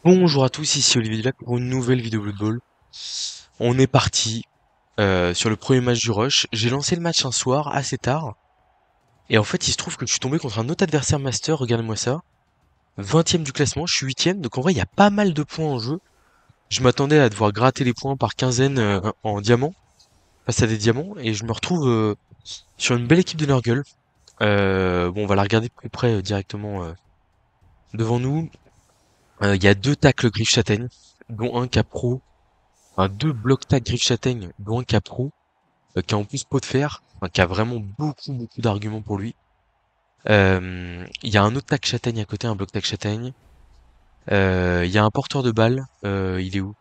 Bonjour à tous, ici Olivier Dulac pour une nouvelle vidéo Blood Bowl. On est parti sur le premier match du Rush. J'ai lancé le match un soir assez tard. Et en fait, il se trouve que je suis tombé contre un autre adversaire master, regardez-moi ça. 20e du classement, je suis 8e, donc en vrai, il y a pas mal de points en jeu. Je m'attendais à devoir gratter les points par quinzaine en diamant, face à des diamants, et je me retrouve sur une belle équipe de Nurgle. Bon, on va la regarder de plus près directement devant nous. Il y a deux tacles griffe châtaigne, dont un cap pro. Un deux blocs tag griffe châtaigne, dont un cap pro, qui a en plus pot de fer, enfin, qui a vraiment beaucoup d'arguments pour lui. Il y a un autre tag châtaigne à côté, un bloc tag châtaigne. Il y a un porteur de balle, il est où?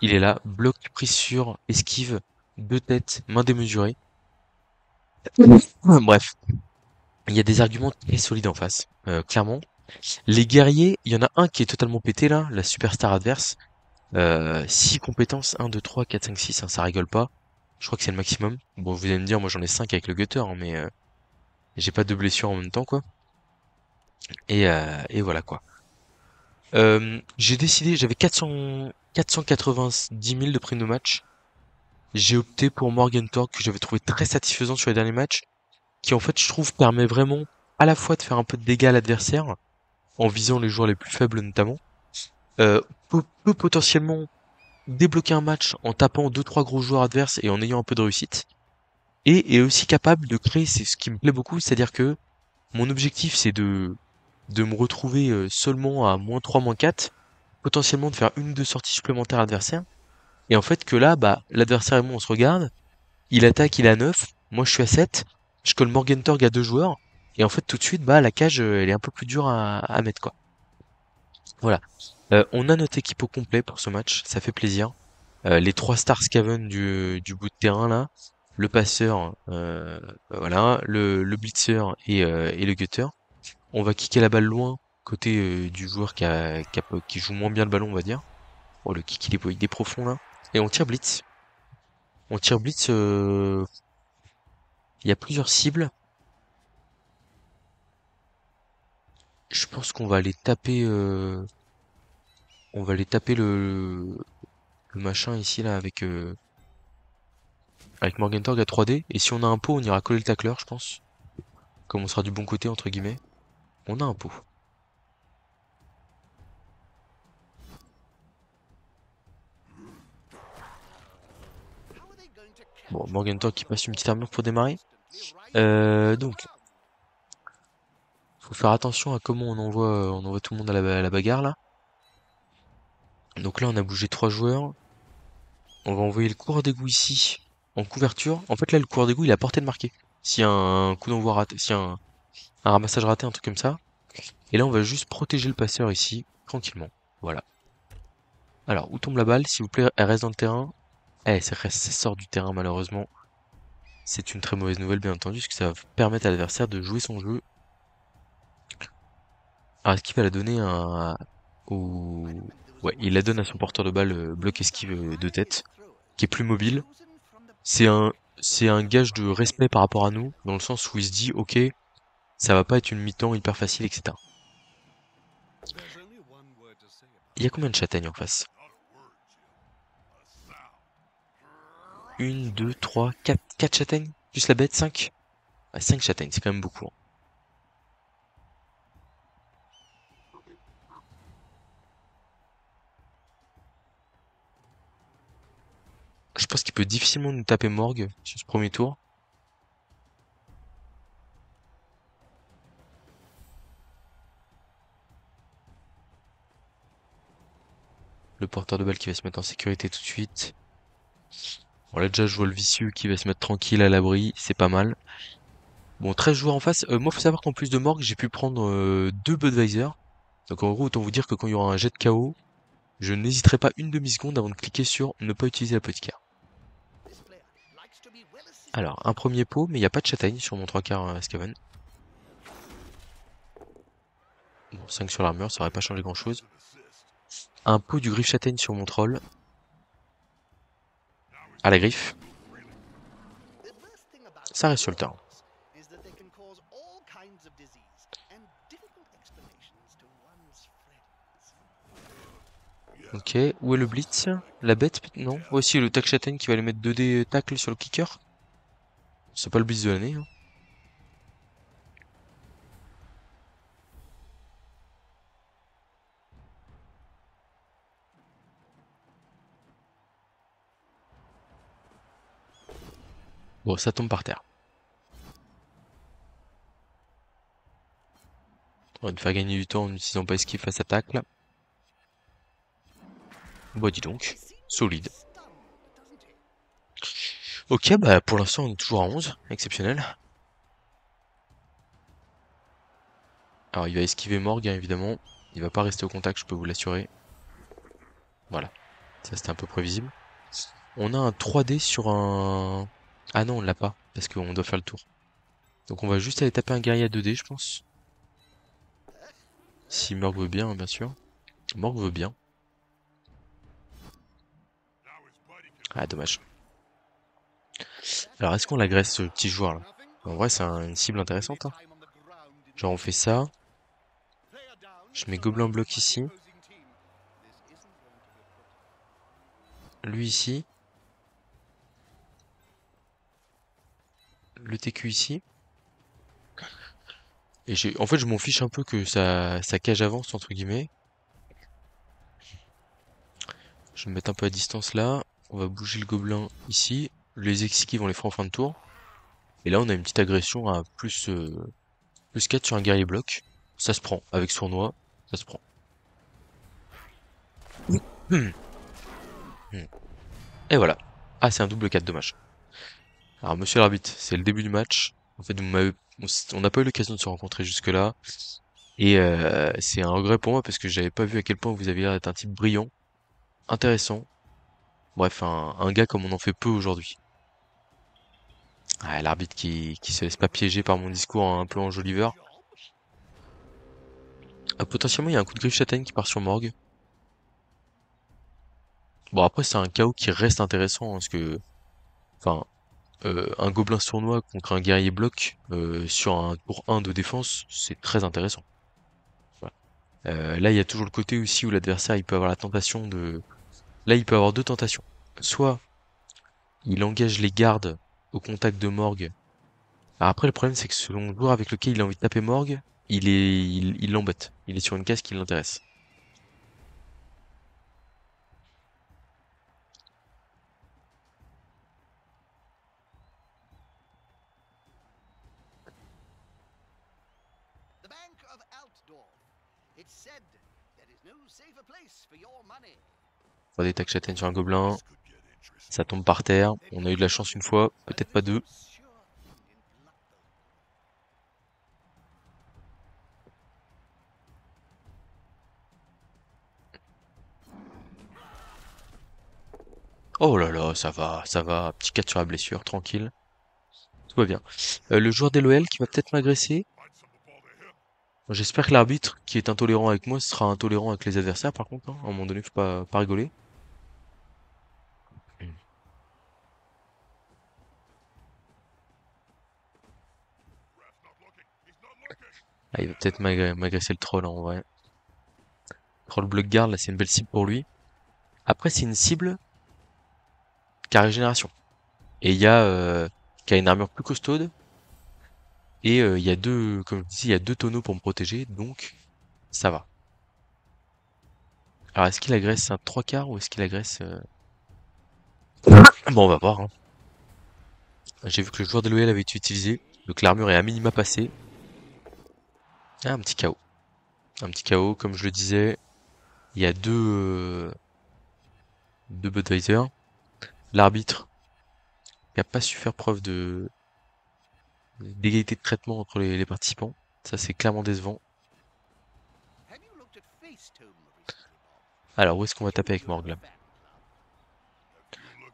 Il est là, bloc prise sur esquive, deux têtes, main démesurée. Bref, il y a des arguments très solides en face, clairement. Les guerriers, il y en a un qui est totalement pété là, la superstar adverse. 6 compétences, 1, 2, 3, 4, 5, 6, hein, ça rigole pas. Je crois que c'est le maximum. Bon, vous allez me dire, moi j'en ai 5 avec le gutter, hein, mais j'ai pas de blessures en même temps, quoi. Et voilà, quoi. J'ai décidé, j'avais 490 000 de prime de match. J'ai opté pour Morgan Torque, que j'avais trouvé très satisfaisant sur les derniers matchs, qui en fait, je trouve, permet vraiment à la fois de faire un peu de dégâts à l'adversaire, en visant les joueurs les plus faibles notamment, peut potentiellement débloquer un match en tapant deux trois gros joueurs adverses et en ayant un peu de réussite, et est aussi capable de créer, c'est ce qui me plaît beaucoup, c'est-à-dire que mon objectif c'est de me retrouver seulement à -3, -4, potentiellement de faire une ou deux sorties supplémentaires adversaires, et en fait que là, bah, l'adversaire et moi on se regarde, il attaque, il est à 9, moi je suis à 7, je colle Morgentorg à deux joueurs, et en fait tout de suite, bah, la cage elle est un peu plus dure à mettre, quoi. Voilà. On a notre équipe au complet pour ce match, ça fait plaisir. Les trois stars Skaven du bout de terrain là, le passeur, voilà, le blitzer et le gutter. On va kicker la balle loin côté du joueur qui joue moins bien le ballon, on va dire. Oh, le kick il est profond là. Et on tire blitz. On tire blitz. Il y a plusieurs cibles. Je pense qu'on va aller taper. On va aller taper le machin ici là avec Morgentorg à 3D. Et si on a un pot, on ira coller le tacleur, je pense. Comme on sera du bon côté entre guillemets. On a un pot. Bon, Morgentorg qui passe une petite armure pour démarrer. Donc, faut faire attention à comment on envoie tout le monde à la bagarre là. Donc là, on a bougé trois joueurs. On va envoyer le coureur d'égout ici en couverture. En fait, là, le coureur d'égout, il a porté de marquer. S'il y a un coup d'envoi raté, s'il y a un ramassage raté, un truc comme ça. Et là, on va juste protéger le passeur ici, tranquillement. Voilà. Alors, où tombe la balle? S'il vous plaît, elle reste dans le terrain. Eh, ça sort du terrain, malheureusement. C'est une très mauvaise nouvelle, bien entendu, parce que ça va permettre à l'adversaire de jouer son jeu. Alors, est-ce qu'il va la donner au... Ouais, il la donne à son porteur de balle, bloc esquive de tête, qui est plus mobile. C'est un, c'est un gage de respect par rapport à nous, dans le sens où il se dit, ok, ça va pas être une mi-temps hyper facile, etc. Il y a combien de châtaignes en face? Une, deux, trois, quatre châtaignes? Plus la bête, 5? Ah, 5 châtaignes, c'est quand même beaucoup, hein. Je pense qu'il peut difficilement nous taper Morgue sur ce premier tour. Le porteur de balle qui va se mettre en sécurité tout de suite. Bon là déjà je vois le vicieux qui va se mettre tranquille à l'abri, c'est pas mal. Bon, 13 joueurs en face. Moi faut savoir qu'en plus de Morgue, j'ai pu prendre deux Budweiser. Donc en gros, autant vous dire que quand il y aura un jet de KO, je n'hésiterai pas une demi-seconde avant de cliquer sur ne pas utiliser l'apothicaire. Alors, un premier pot, mais il n'y a pas de châtaigne sur mon 3 quarts Skaven. Bon, 5 sur l'armure, ça aurait pas changé grand chose. Un pot du griffe châtaigne sur mon troll. À la griffe. Ça reste sur le terrain. Ok, où est le blitz? La bête? Non. Aussi le tac châtaigne qui va aller mettre 2D tackle sur le kicker. C'est pas le blitz de l'année, hein. Bon, ça tombe par terre. On va te faire gagner du temps en n'utilisant pas esquive face à tacle. Bah dis donc, solide. Ok, bah pour l'instant on est toujours à 11, exceptionnel. Alors il va esquiver Morgue, hein, évidemment. Il va pas rester au contact, je peux vous l'assurer. Voilà, ça c'était un peu prévisible. On a un 3D sur un... Ah non, on l'a pas, parce qu'on doit faire le tour. Donc on va juste aller taper un guerrier à 2D, je pense. Si Morgue veut bien, bien sûr. Morgue veut bien. Ah, dommage. Alors est-ce qu'on l'agresse, ce petit joueur là? En vrai, c'est une cible intéressante, hein. Genre on fait ça. Je mets Gobelin bloc ici. Lui ici. Le TQ ici. Et en fait, je m'en fiche un peu que sa cage avance, entre guillemets. Je vais me mettre un peu à distance là. On va bouger le gobelin ici. Les esquives, on les fera en fin de tour. Et là, on a une petite agression à plus 4 sur un guerrier bloc. Ça se prend. Avec sournois, ça se prend. Hmm. Hmm. Et voilà. Ah, c'est un double 4, dommage. Alors, monsieur l'arbitre, c'est le début du match. En fait, on n'a pas eu l'occasion de se rencontrer jusque-là. Et c'est un regret pour moi parce que j'avais pas vu à quel point vous aviez l'air d'être un type brillant, intéressant. Bref, un gars comme on en fait peu aujourd'hui. Ah, l'arbitre qui se laisse pas piéger par mon discours un peu enjoliveur. Ah, potentiellement, il y a un coup de griffe châtaigne qui part sur Morgue. Bon, après, c'est un chaos qui reste intéressant, hein, parce que, enfin, un gobelin sournois contre un guerrier bloc sur un tour 1 de défense, c'est très intéressant. Voilà. Là, il y a toujours le côté aussi où l'adversaire, il peut avoir la tentation de... Là, il peut avoir deux tentations. Soit, il engage les gardes au contact de Morgue. Alors après, le problème, c'est que selon le joueur avec lequel il a envie de taper Morgue, il l'embête. Il est sur une case qui l'intéresse. On des tacs châtaignes sur un gobelin. Ça tombe par terre. On a eu de la chance une fois, peut-être pas deux. Oh là là, ça va. Petit 4 sur la blessure, tranquille. Tout va bien. Le joueur d'LOL qui va peut-être m'agresser. J'espère que l'arbitre, qui est intolérant avec moi, sera intolérant avec les adversaires, par contre, hein. À un moment donné, faut pas rigoler. Ah, il va peut-être m'agresser le troll, en vrai. Troll block garde, là, c'est une belle cible pour lui. Après, c'est une cible qui a régénération. Et il y a, qui a une armure plus costaude. Et il y a deux, comme je disais, il y a deux tonneaux pour me protéger, donc ça va. Alors, est-ce qu'il agresse un 3 quarts ou est-ce qu'il agresse... Bon, on va voir, hein. J'ai vu que le joueur de l'OL avait été utilisé, donc l'armure est à minima passée. Ah, un petit KO. Un petit KO, comme je le disais, il y a deux Budweiser. L'arbitre qui a pas su faire preuve d'égalité de traitement entre les participants. Ça, c'est clairement décevant. Alors, où est-ce qu'on va taper avec Morgue, là?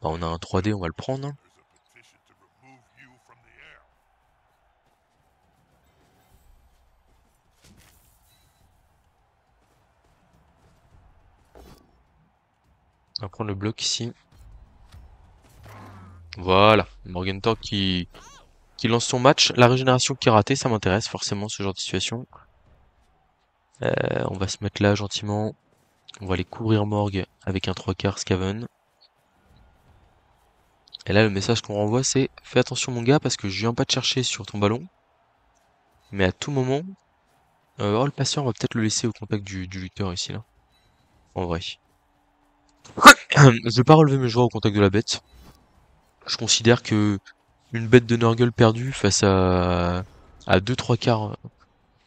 Bah, on a un 3D, on va le prendre. On va prendre le bloc ici. Voilà, Morgenthau qui lance son match. La régénération qui est ratée, ça m'intéresse forcément ce genre de situation. On va se mettre là gentiment. On va aller couvrir Morgue avec un 3/4 Scaven. Et là, le message qu'on renvoie, c'est fais attention mon gars parce que je viens pas te chercher sur ton ballon. Mais à tout moment, oh le patient, on va peut-être le laisser au contact du lutteur ici là. En vrai. Je vais pas relever mes joueurs au contact de la bête. Je considère que une bête de Nurgle perdue face à 2-3 quarts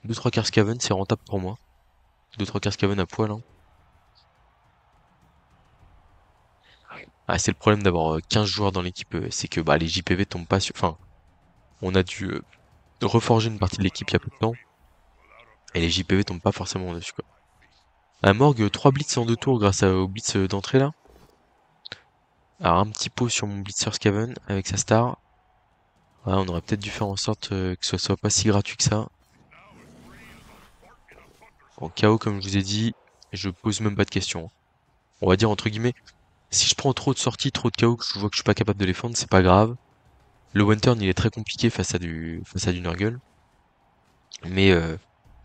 2-3 quarts Scaven, c'est rentable pour moi. 2-3 quarts Scaven à poil, hein. Ah, c'est le problème d'avoir 15 joueurs dans l'équipe, c'est que bah les JPV tombent pas sur. Enfin, on a dû reforger une partie de l'équipe il y a peu de temps. Et les JPV tombent pas forcément dessus quoi. À Morgue, 3 blitz en 2 tours grâce au blitz d'entrée là. Alors un petit pot sur mon blitzer Scaven avec sa star. Ouais, on aurait peut-être dû faire en sorte que ce soit pas si gratuit que ça. En KO comme je vous ai dit, je pose même pas de questions. On va dire entre guillemets, si je prends trop de sorties, trop de KO, que je vois que je suis pas capable de les défendre, c'est pas grave. Le one turn il est très compliqué face à du Nurgle. Mais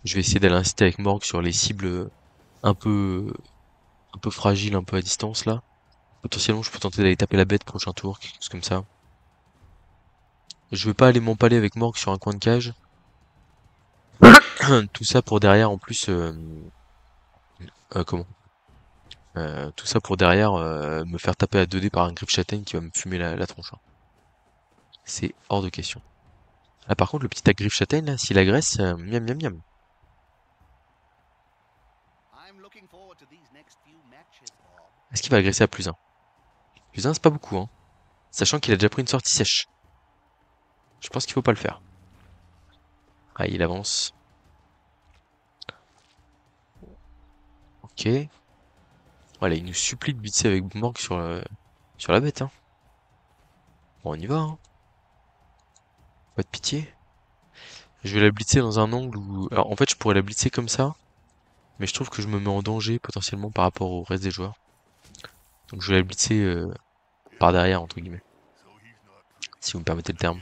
je vais essayer d'aller inciter avec Morgue sur les cibles un peu un peu fragiles, un peu à distance là. Potentiellement je peux tenter d'aller taper la bête prochain tour, quelque chose comme ça. Je vais pas aller m'empaler avec Morgue sur un coin de cage. Tout ça pour derrière en plus comment tout ça pour derrière me faire taper à 2D par un griffe châtaigne qui va me fumer la tronche, hein. C'est hors de question. Là par contre le petit griffe châtaigne là, s'il agresse, miam miam miam. Est-ce qu'il va agresser à +1? +1 c'est pas beaucoup hein. Sachant qu'il a déjà pris une sortie sèche. Je pense qu'il faut pas le faire. Ah il avance. Ok. Voilà, il nous supplie de blitzer avec Morgue sur la bête hein. Bon on y va hein. Pas de pitié. Je vais la blitzer dans un angle où. Alors en fait je pourrais la blitzer comme ça. Mais je trouve que je me mets en danger potentiellement par rapport au reste des joueurs. Donc je vais la blitzer par derrière, entre guillemets. Si vous me permettez le terme.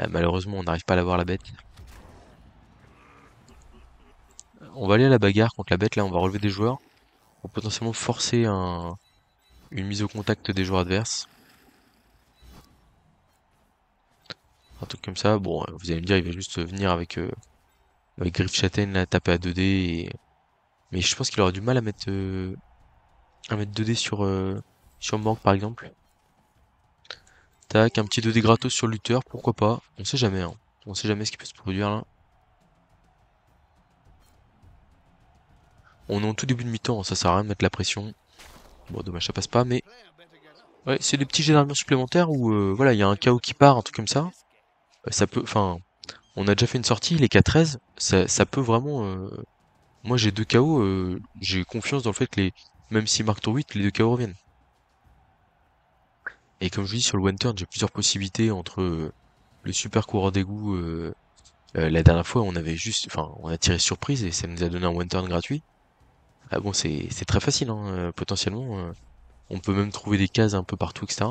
Malheureusement, on n'arrive pas à la voir la bête. On va aller à la bagarre contre la bête, là, on va relever des joueurs. Pour potentiellement forcer une mise au contact des joueurs adverses. Un truc comme ça. Bon, vous allez me dire, il va juste venir avec Griff Châtaigne, là, taper à 2D. Mais je pense qu'il aura du mal à mettre 2D sur Morgue, par exemple. Tac, un petit 2D gratos sur Luther, pourquoi pas. On sait jamais, hein. On sait jamais ce qui peut se produire, là. On est en tout début de mi-temps, ça sert à rien de mettre la pression. Bon, dommage, ça passe pas, mais ouais, c'est des petits généralement supplémentaires où voilà, il y a un KO qui part, un truc comme ça. Ça peut, enfin, on a déjà fait une sortie, il est qu'à 13, ça peut vraiment. Moi, j'ai 2 KO, j'ai confiance dans le fait que même s'il marque tour 8, les 2 KO reviennent. Et comme je vous dis, sur le one turn, j'ai plusieurs possibilités entre le super coureur d'égout. La dernière fois, on avait juste, enfin, on a tiré surprise et ça nous a donné un one turn gratuit. Ah bon, c'est très facile, hein, potentiellement. On peut même trouver des cases un peu partout, etc.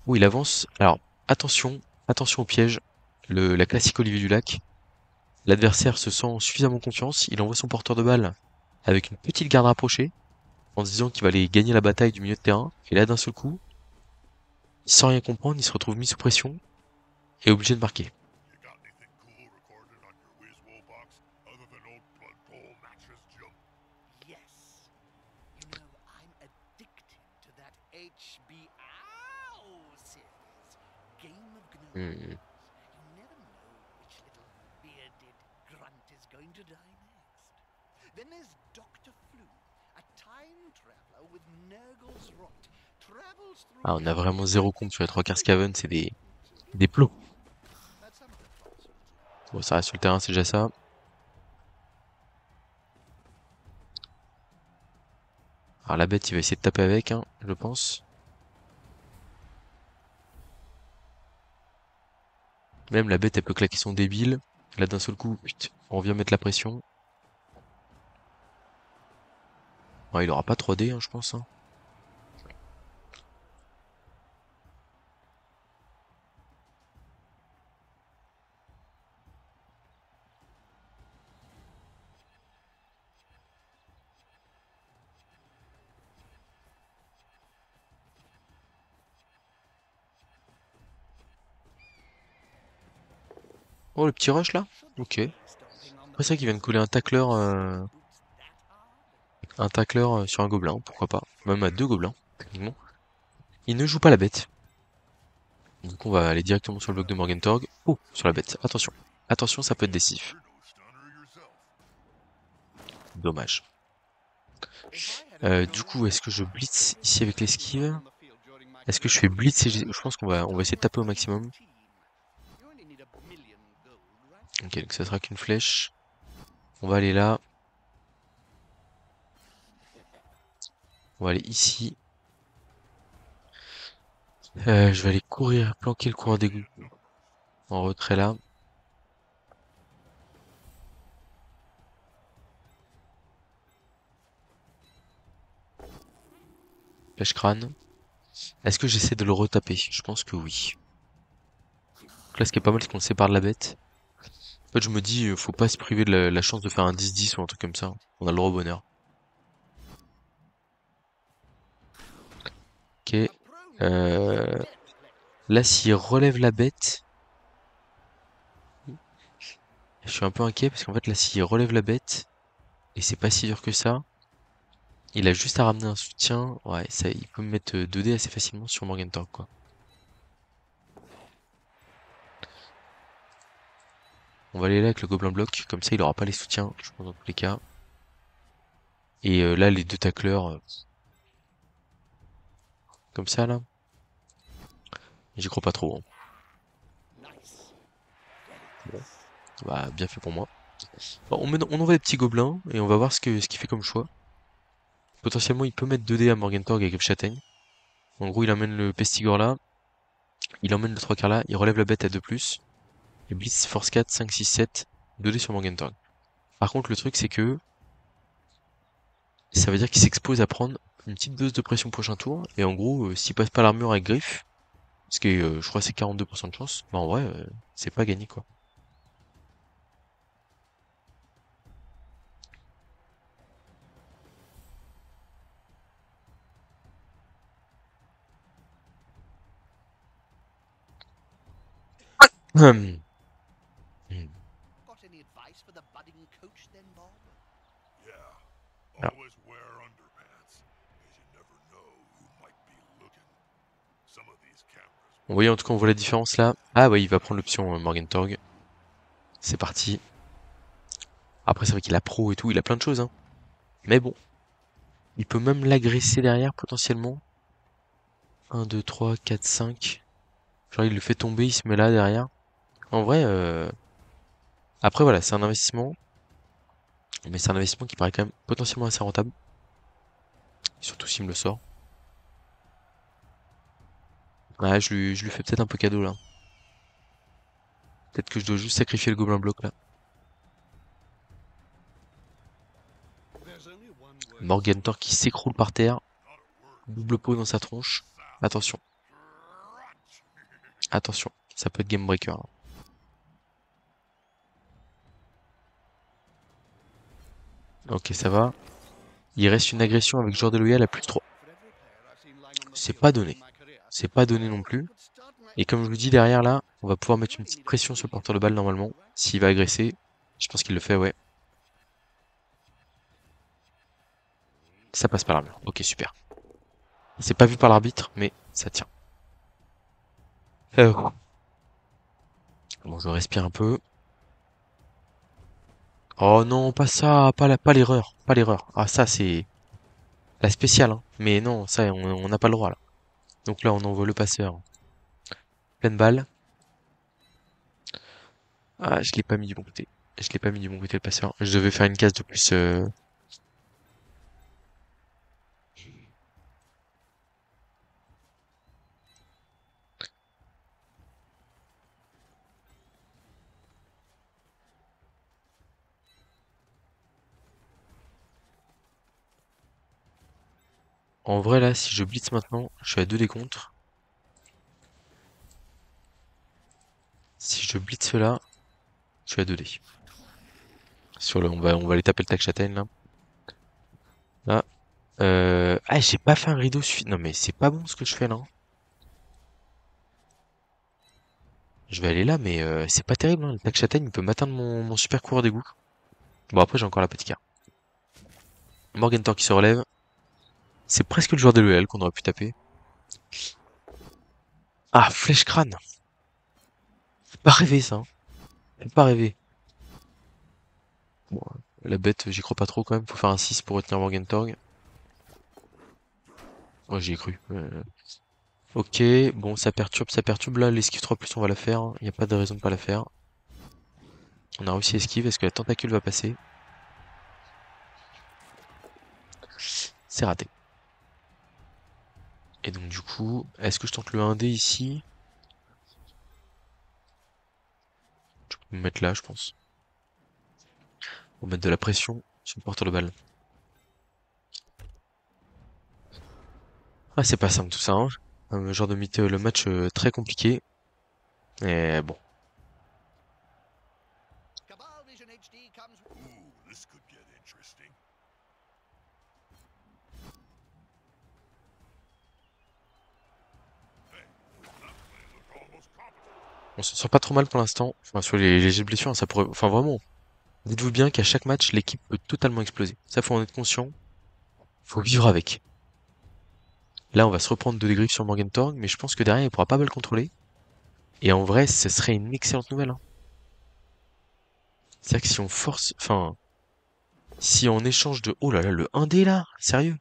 Oh, il avance. Alors, attention au piège. La classique Olivier du Lac. L'adversaire se sent suffisamment confiance. Il envoie son porteur de balle avec une petite garde rapprochée en se disant qu'il va aller gagner la bataille du milieu de terrain. Et là, d'un seul coup, sans rien comprendre, il se retrouve mis sous pression et obligé de marquer. Hmm. Ah, on a vraiment zéro compte sur les 3 quarts Scaven, c'est des plots. Bon, ça reste sur le terrain, c'est déjà ça. Alors la bête, il va essayer de taper avec, hein, je pense. Même la bête, elle peut claquer son débile. Là, d'un seul coup, on vient mettre la pression. Ouais, il aura pas 3D, hein, je pense, hein. Oh, le petit rush là? Ok. Après, c'est vrai qu'il vient de couler un tacleur sur un gobelin, pourquoi pas. Même à deux gobelins, techniquement. Il ne joue pas la bête. Donc on va aller directement sur le bloc de Morgentorg. Oh, sur la bête. Attention. Attention, ça peut être décisif. Dommage. Du coup, est-ce que je blitz ici avec l'esquive? Est-ce que je fais blitz et je pense qu'on va essayer de taper au maximum. Ok, donc ça sera qu'une flèche. On va aller là. On va aller ici. Je vais aller courir, planquer le coureur d'égout en retrait là. Flèche crâne. Est-ce que j'essaie de le retaper? Je pense que oui. Donc là, ce qui est pas mal, c'est qu'on le sépare de la bête. En fait, je me dis, faut pas se priver de la chance de faire un 10-10 ou un truc comme ça. On a le droit au bonheur. Ok. Euh... Là, s'il relève la bête, je suis un peu inquiet parce qu'en fait, là, s'il relève la bête, et c'est pas si dur que ça, il a juste à ramener un soutien. Ouais, ça, il peut me mettre 2D assez facilement sur Morgentorg, quoi. On va aller là avec le gobelin bloc, comme ça, il aura pas les soutiens, je pense, dans tous les cas. Et là, les deux tacleurs, comme ça, là, j'y crois pas trop, hein. Bon, bah, bien fait pour moi. Bon, on envoie les petits gobelins, et on va voir ce qu'il fait comme choix. Potentiellement, il peut mettre 2D à Morgentorg avec Châtaigne. En gros, il emmène le Pestigore là, il emmène le 3 quarts là, il relève la bête à 2+, et Blitz, Force 4, 5, 6, 7, 2D sur Morgentorg. Par contre, le truc, c'est que ça veut dire qu'il s'expose à prendre une petite dose de pression prochain tour, et en gros, s'il passe pas l'armure avec griffe, ce qui est, je crois, c'est 42% de chance, bah en vrai, c'est pas gagné, quoi. Hum. Hmm. Alors, vous voyez, en tout cas, on voit la différence là. Ah ouais, il va prendre l'option Morgentorg. C'est parti. Après, c'est vrai qu'il a pro et tout, il a plein de choses, hein. Mais bon, il peut même l'agresser derrière, potentiellement. 1, 2, 3, 4, 5. Genre, il le fait tomber, il se met là derrière. En vrai, après, voilà, c'est un investissement. Mais c'est un investissement qui paraît quand même potentiellement assez rentable. Surtout s'il me le sort. Ouais, je lui fais peut-être un peu cadeau là. Peut-être que je dois juste sacrifier le gobelin bloc là. Morgentor qui s'écroule par terre. Double pot dans sa tronche. Attention. Attention. Ça peut être game breaker, hein. Ok, ça va. Il reste une agression avec joueur déloyal à +3. C'est pas donné. C'est pas donné non plus. Et comme je vous dis derrière là, on va pouvoir mettre une petite pression sur le porteur de balle normalement. S'il va agresser. Je pense qu'il le fait, ouais. Ça passe par l'armure. Ok, super. C'est pas vu par l'arbitre, mais ça tient. Euh, bon, je respire un peu. Oh non, pas ça, pas l'erreur, pas l'erreur. Ah ça c'est la spéciale, hein. Mais non, ça on n'a pas le droit là. Donc là on envoie le passeur. Pleine balle. Ah je l'ai pas mis du bon côté. Je l'ai pas mis du bon côté le passeur. Je devais faire une case de plus. En vrai là, si je blitz maintenant, je suis à 2 décomptes. Si je blitz là, je suis à 2 dés. On va aller taper le tac châtaigne là. Là. Ah j'ai pas fait un rideau suffisant. Non mais c'est pas bon ce que je fais là, hein. Je vais aller là, mais c'est pas terrible, hein. Le tac châtaigne il peut m'atteindre mon super coureur d'égout. Bon, après, j'ai encore la petite carte. Morgentor qui se relève. C'est presque le joueur de l'EL qu'on aurait pu taper. Ah, flèche crâne. Faut pas rêver, ça. Hein. Faut pas rêver. Bon, la bête, j'y crois pas trop quand même. Faut faire un 6 pour retenir Morgentorg. Ouais, j'y ai cru. Ok, bon, ça perturbe, ça perturbe. Là, l'esquive 3+, on va la faire. Y a pas de raison de pas la faire. On a réussi à esquive. Est-ce que la tentacule va passer? C'est raté. Et donc, du coup, est-ce que je tente le 1D ici? Je peux me mettre là, je pense. Pour mettre de la pression sur le porteur de balle. Ah, c'est pas simple tout ça, hein. Genre de le match très compliqué. Et bon. On s'en sort pas trop mal pour l'instant. Enfin, sur les légères blessures, ça pourrait. Enfin, vraiment. Dites-vous bien qu'à chaque match, l'équipe peut totalement exploser. Ça, faut en être conscient. Faut vivre avec. Là, on va se reprendre de griffes sur Morgentorg, mais je pense que derrière, il pourra pas mal contrôler. Et en vrai, ce serait une excellente nouvelle. Hein. C'est-à-dire que si on force. Enfin. Si on échange de. Oh là là, le 1D là? Sérieux?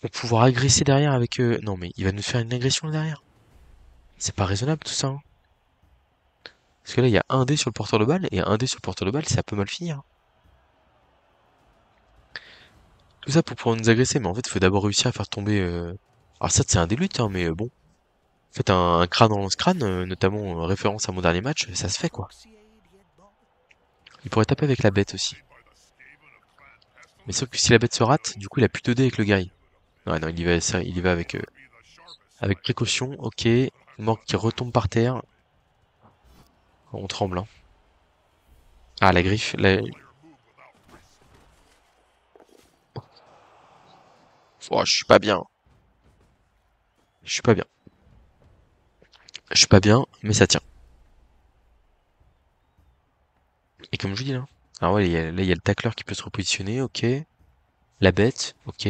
Pour pouvoir agresser derrière avec. Non, mais il va nous faire une agression derrière. C'est pas raisonnable tout ça. Hein. Parce que là, il y a un dé sur le porteur de balle, et un dé sur le porteur de balle, ça peut mal finir. Tout ça pour pouvoir nous agresser, mais en fait, il faut d'abord réussir à faire tomber... Alors ça, c'est un des luttes, hein, mais bon. En fait, un crâne en lance-crâne, notamment référence à mon dernier match, ça se fait, quoi. Il pourrait taper avec la bête aussi. Mais sauf que si la bête se rate, du coup, il a plus de dés avec le guerrier. Ouais, non, il y va avec précaution, ok. Morgue qui retombe par terre. On tremble, hein. Ah, la griffe, Oh, je suis pas bien. Je suis pas bien. Je suis pas bien, mais ça tient. Et comme je vous dis là. Alors ouais, là, il y a le tacleur qui peut se repositionner, ok. La bête, ok.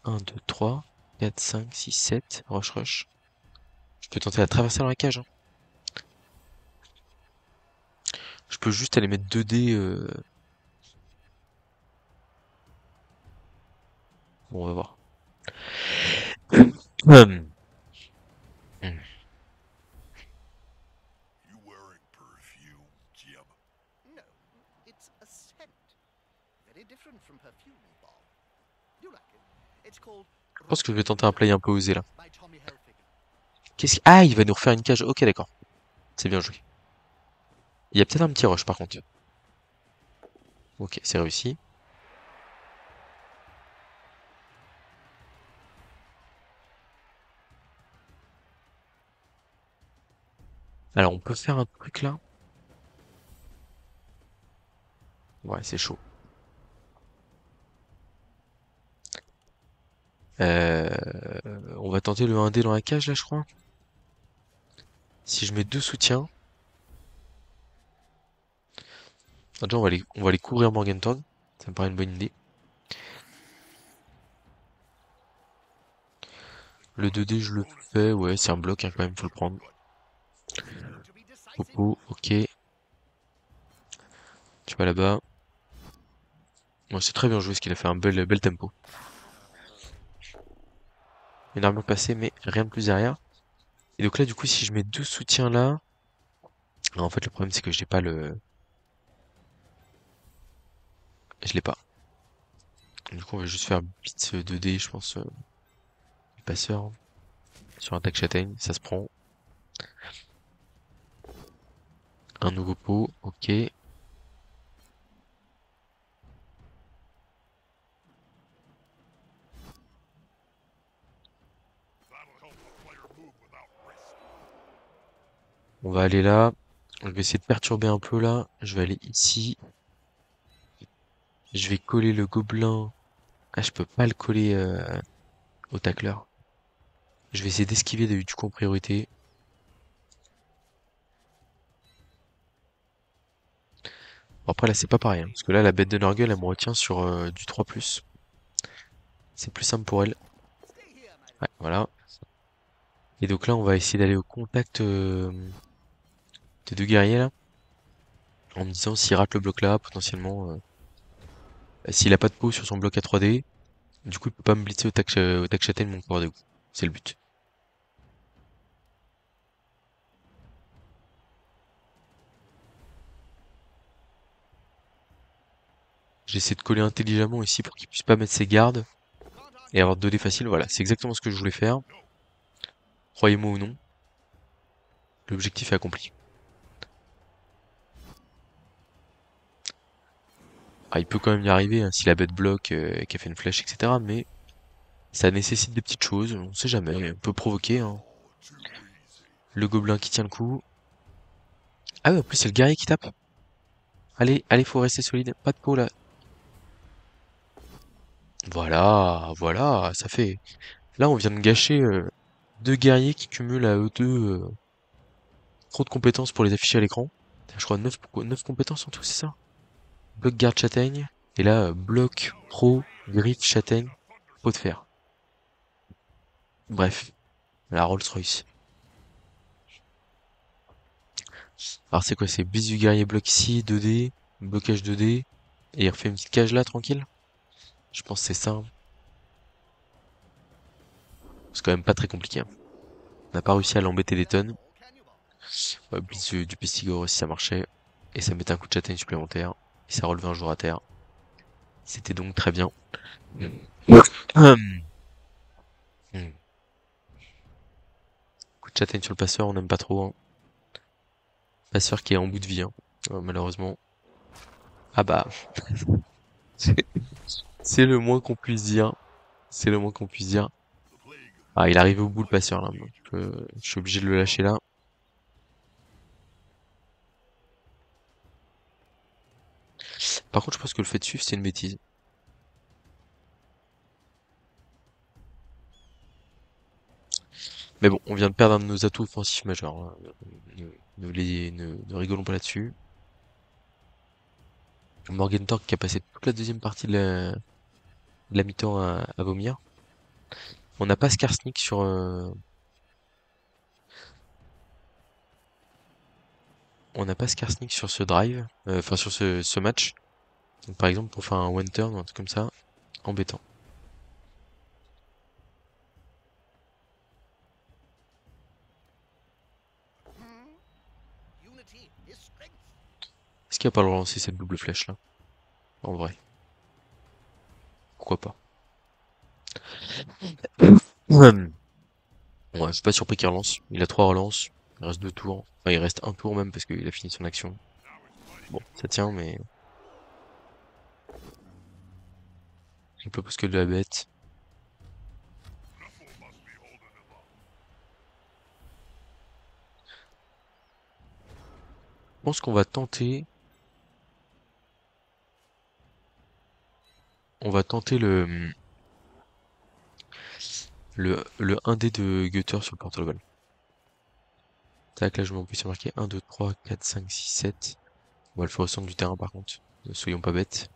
1, 2, 3, 4, 5, 6, 7. Rush, rush. Je peux tenter la traverser dans la cage. Hein. Je peux juste aller mettre 2 dés. Bon, on va voir. Hum. Hum. Je pense que je vais tenter un play un peu osé là. Ah, il va nous refaire une cage. Ok, d'accord. C'est bien joué. Il y a peut-être un petit rush par contre. Ok, c'est réussi. Alors, on peut faire un truc là. Ouais, c'est chaud. Euh, on va tenter le 1D dans la cage là, je crois. Si je mets 2 soutiens. Déjà, on va les couvrir Morgenthau. Ça me paraît une bonne idée. Le 2D, je le fais. Ouais, c'est un bloc hein, quand même, faut le prendre. Popo, ok. Tu vas là-bas. Bon, c'est très bien joué ce qu'il a fait un bel tempo. Une armure passée, mais rien de plus derrière. Et donc là, du coup, si je mets 2 soutiens là. Alors, en fait, le problème, c'est que j'ai pas le. Je l'ai pas. Du coup, on va juste faire blitz 2D, je pense. Passeur. Sur un tac châtaigne, ça se prend. Un nouveau pot, ok. On va aller là. Je vais essayer de perturber un peu là. Je vais aller ici. Je vais coller le gobelin Ah, je peux pas le coller au tacleur. Je vais essayer d'esquiver du coup en priorité. Bon, après là c'est pas pareil, hein, parce que là la bête de Nurgle elle me retient sur du 3+. C'est plus simple pour elle. Ouais, voilà. Et donc là on va essayer d'aller au contact des deux guerriers là. En me disant s'il rate le bloc là, potentiellement, s'il a pas de peau sur son bloc à 3D, du coup il peut pas me blitzer au tac châtaigne mon corps de goût. C'est le but. J'essaie de coller intelligemment ici pour qu'il puisse pas mettre ses gardes et avoir 2D facile. Voilà, c'est exactement ce que je voulais faire. Croyez-moi ou non, l'objectif est accompli. Ah, il peut quand même y arriver hein, si la bête bloque, qu'elle fait une flèche, etc. Mais ça nécessite des petites choses, on sait jamais, on peut provoquer. Hein. Le gobelin qui tient le coup. Ah oui, en plus c'est le guerrier qui tape. Allez, allez, faut rester solide. Pas de peau là. Voilà, voilà, ça fait. Là, on vient de gâcher deux guerriers qui cumulent à eux deux trop de compétences pour les afficher à l'écran. Je crois 9 compétences en tout, c'est ça? Bloc garde châtaigne. Et là, bloc pro, griffe châtaigne, pot de fer. Bref, la Rolls-Royce. Alors c'est quoi? C'est bis du guerrier bloc ici, 2D, blocage 2D, et il refait une petite cage là, tranquille? Je pense que c'est ça. Hein. C'est quand même pas très compliqué. Hein. On n'a pas réussi à l'embêter des tonnes. Ouais, bis du Pestigore si ça marchait. Et ça mettait un coup de châtaigne supplémentaire. Et ça relevait un jour à terre. C'était donc très bien. Hum. Hum. Coup de châtaigne sur le passeur, on n'aime pas trop. Hein. Passeur qui est en bout de vie, hein. Malheureusement. Ah bah, c'est le moins qu'on puisse dire. C'est le moins qu'on puisse dire. Ah, il arrive au bout le passeur là. Donc, je suis obligé de le lâcher là. Par contre, je pense que le fait de suivre, c'est une bêtise. Mais bon, on vient de perdre un de nos atouts offensifs majeurs. Hein. Ne rigolons pas là-dessus. Morgenthau qui a passé toute la deuxième partie de la mi-temps à vomir. On n'a pas Skarsnik sur... On n'a pas Skarsnik sur ce drive. Enfin, sur ce match. Donc, par exemple, pour faire un one turn ou un truc comme ça, embêtant. Est-ce qu'il va pas le relancer cette double flèche là? En vrai. Pourquoi pas? Hum. Ouais, je suis pas surpris qu'il relance. Il a 3 relances. Il reste 2 tours. Enfin, il reste un tour même parce qu'il a fini son action. Bon, ça tient, mais il propose que de la bête. Je pense qu'on va tenter. On va tenter le 1D de Gutter sur le porte-le-ball. Tac, là je m'en plus marqué 1, 2, 3, 4, 5, 6, 7. On va le faire au centre du terrain par contre. Ne soyons pas bêtes.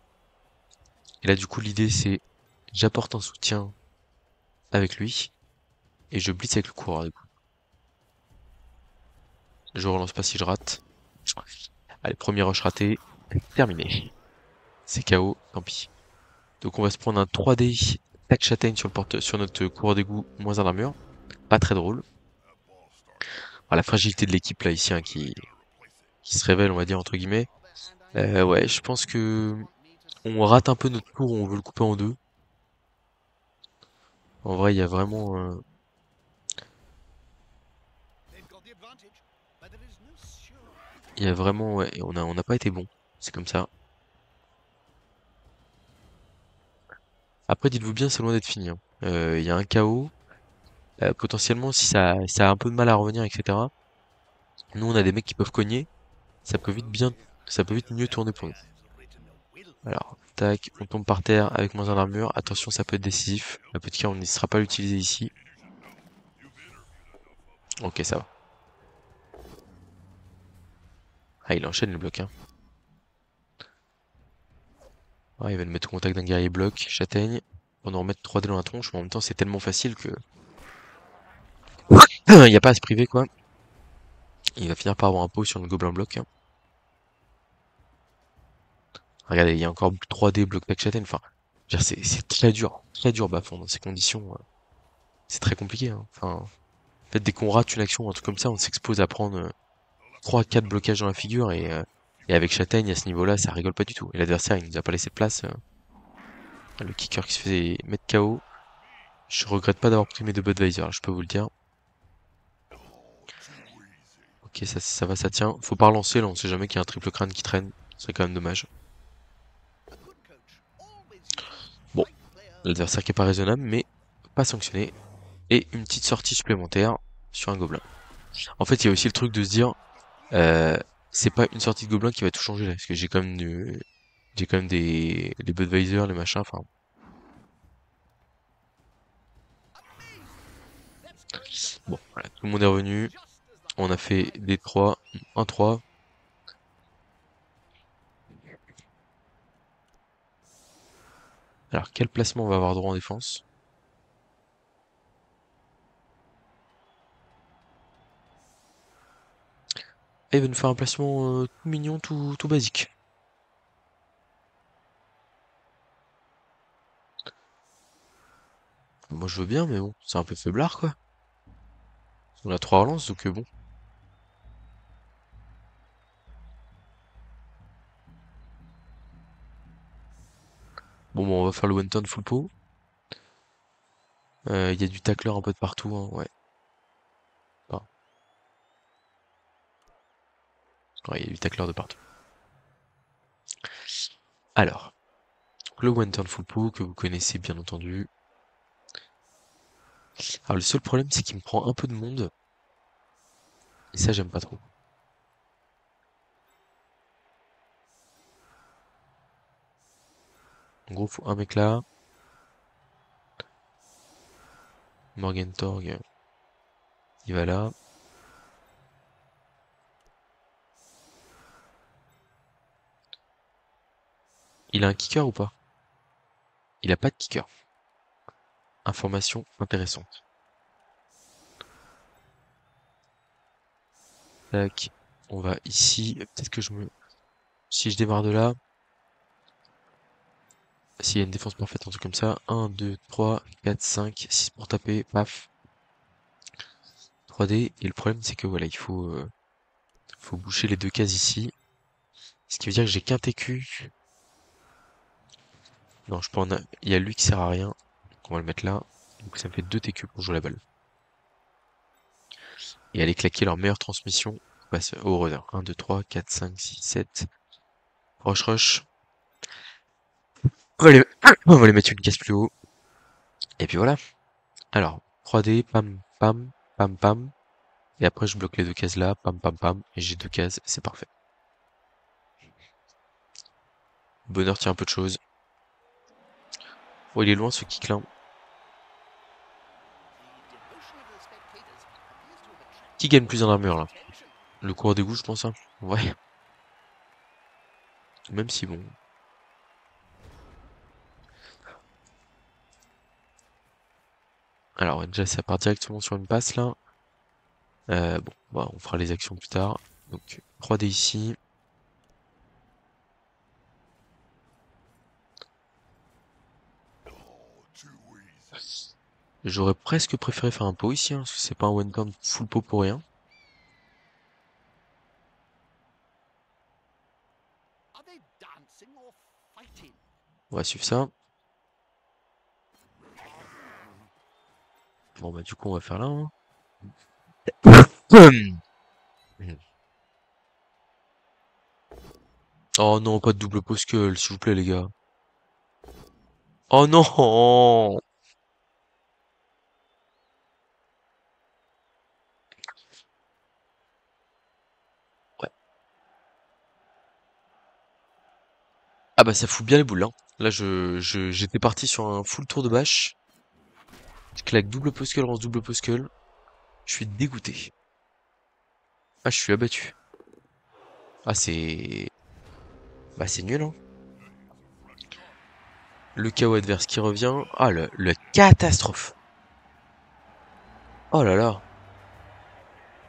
Et là du coup l'idée c'est j'apporte un soutien avec lui et je blitz avec le coureur du coup. Je relance pas si je rate. Allez, premier rush raté. Terminé. C'est KO, tant pis. Donc on va se prendre un 3D tac châtaigne sur notre coureur d'égout, moins un d'armure. Pas très drôle. Alors, la fragilité de l'équipe là ici hein, qui se révèle, on va dire entre guillemets. Ouais, je pense que on rate un peu notre tour, on veut le couper en deux. En vrai, il y a vraiment, ouais, on n'a pas été bon. C'est comme ça. Après, dites-vous bien, c'est loin d'être fini. Hein. Il y a un KO. Potentiellement, si ça a un peu de mal à revenir, etc. Nous, on a des mecs qui peuvent cogner. Ça peut vite bien, ça peut vite mieux tourner pour nous. Alors, tac, on tombe par terre avec moins 1 d'armure. Attention, ça peut être décisif. La petite carte, on ne sera pas l'utiliser ici. Ok, ça va. Ah, il enchaîne le bloc, hein. Ah, il va nous mettre au contact d'un guerrier bloc, châtaigne. On va nous remettre 3D dans la tronche, mais en même temps, c'est tellement facile que... il n'y a pas à se priver, quoi. Il va finir par avoir un pot sur le gobelin bloc, hein. Regardez, il y a encore 3D bloc tac châtaigne. Enfin, je veux dire, c'est très dur Bafon dans ces conditions. C'est très compliqué, hein. Enfin, en fait, dès qu'on rate une action, un truc comme ça, on s'expose à prendre 3-4 blocages dans la figure et avec Châtaigne à ce niveau-là, ça rigole pas du tout. Et l'adversaire, il nous a pas laissé de place. Le kicker qui se faisait mettre KO. Je regrette pas d'avoir pris mes deux Budweiser, je peux vous le dire. Ok, ça va, ça tient. Faut pas relancer, là, on sait jamais qu'il y a un triple crâne qui traîne. C'est quand même dommage. Bon, l'adversaire qui est pas raisonnable, mais pas sanctionné. Et une petite sortie supplémentaire sur un gobelin. En fait, il y a aussi le truc de se dire, euh, c'est pas une sortie de gobelin qui va tout changer là, parce que j'ai quand même les Budweiser, les machins, enfin. Bon, voilà, tout le monde est revenu. On a fait des 3, 1-3. Alors, quel placement on va avoir droit en défense? Et il va nous faire un placement tout mignon, tout basique. Moi je veux bien, mais bon, c'est un peu faiblard quoi. On a 3 relances, donc bon. Bon, on va faire le one turn full pot. Il y a du tacleur un peu de partout, hein, ouais. Enfin, ouais, il y a du tacleur de partout. Alors, le one turn full pot que vous connaissez bien entendu. Alors le seul problème c'est qu'il me prend un peu de monde. Et ça j'aime pas trop. En gros, faut un mec là. Morgentorg, il va là. Il a un kicker ou pas? Il a pas de kicker. Information intéressante. Tac. On va ici. Peut-être que je me... Si je démarre de là, s'il y a une défense parfaite, un truc comme ça. 1, 2, 3, 4, 5, 6 pour taper. Paf. 3D. Et le problème, c'est que voilà, faut boucher les deux cases ici. Ce qui veut dire que j'ai qu'un TQ. Non, je peux en il y a lui qui sert à rien. Donc on va le mettre là. Donc ça me fait 2 TQ pour jouer la balle. Et aller claquer leur meilleure transmission. On passe au runner. 1, 2, 3, 4, 5, 6, 7. Rush, rush. On va les, on va les mettre une case plus haut. Et puis voilà. Alors, 3D, pam, pam, pam, pam. Et après, je bloque les deux cases là, pam, pam, pam. Et j'ai deux cases, c'est parfait. Bonheur tient un peu de choses. Oh, il est loin ce kick là. Qui gagne plus en armure là? Le coureur des goûts, je pense, hein. Ouais. Même si bon. Alors, déjà, ça part directement sur une passe là. Bon, bah, on fera les actions plus tard. Donc, 3D ici. J'aurais presque préféré faire un pot ici, hein, parce que c'est pas un one turn full pot pour rien. On va suivre ça. Bon, bah, du coup, on va faire là, hein. Oh non, pas de double post s'il vous plaît, les gars. Oh non! Ouais. Ah bah ça fout bien les boules, hein. Là, j'étais parti sur un full tour de bâche. Je claque double poskel, lance double poskel. Je suis dégoûté. Ah, je suis abattu. Ah, c'est... Bah c'est nul, hein. Le chaos adverse qui revient. Ah, le catastrophe. Oh là là.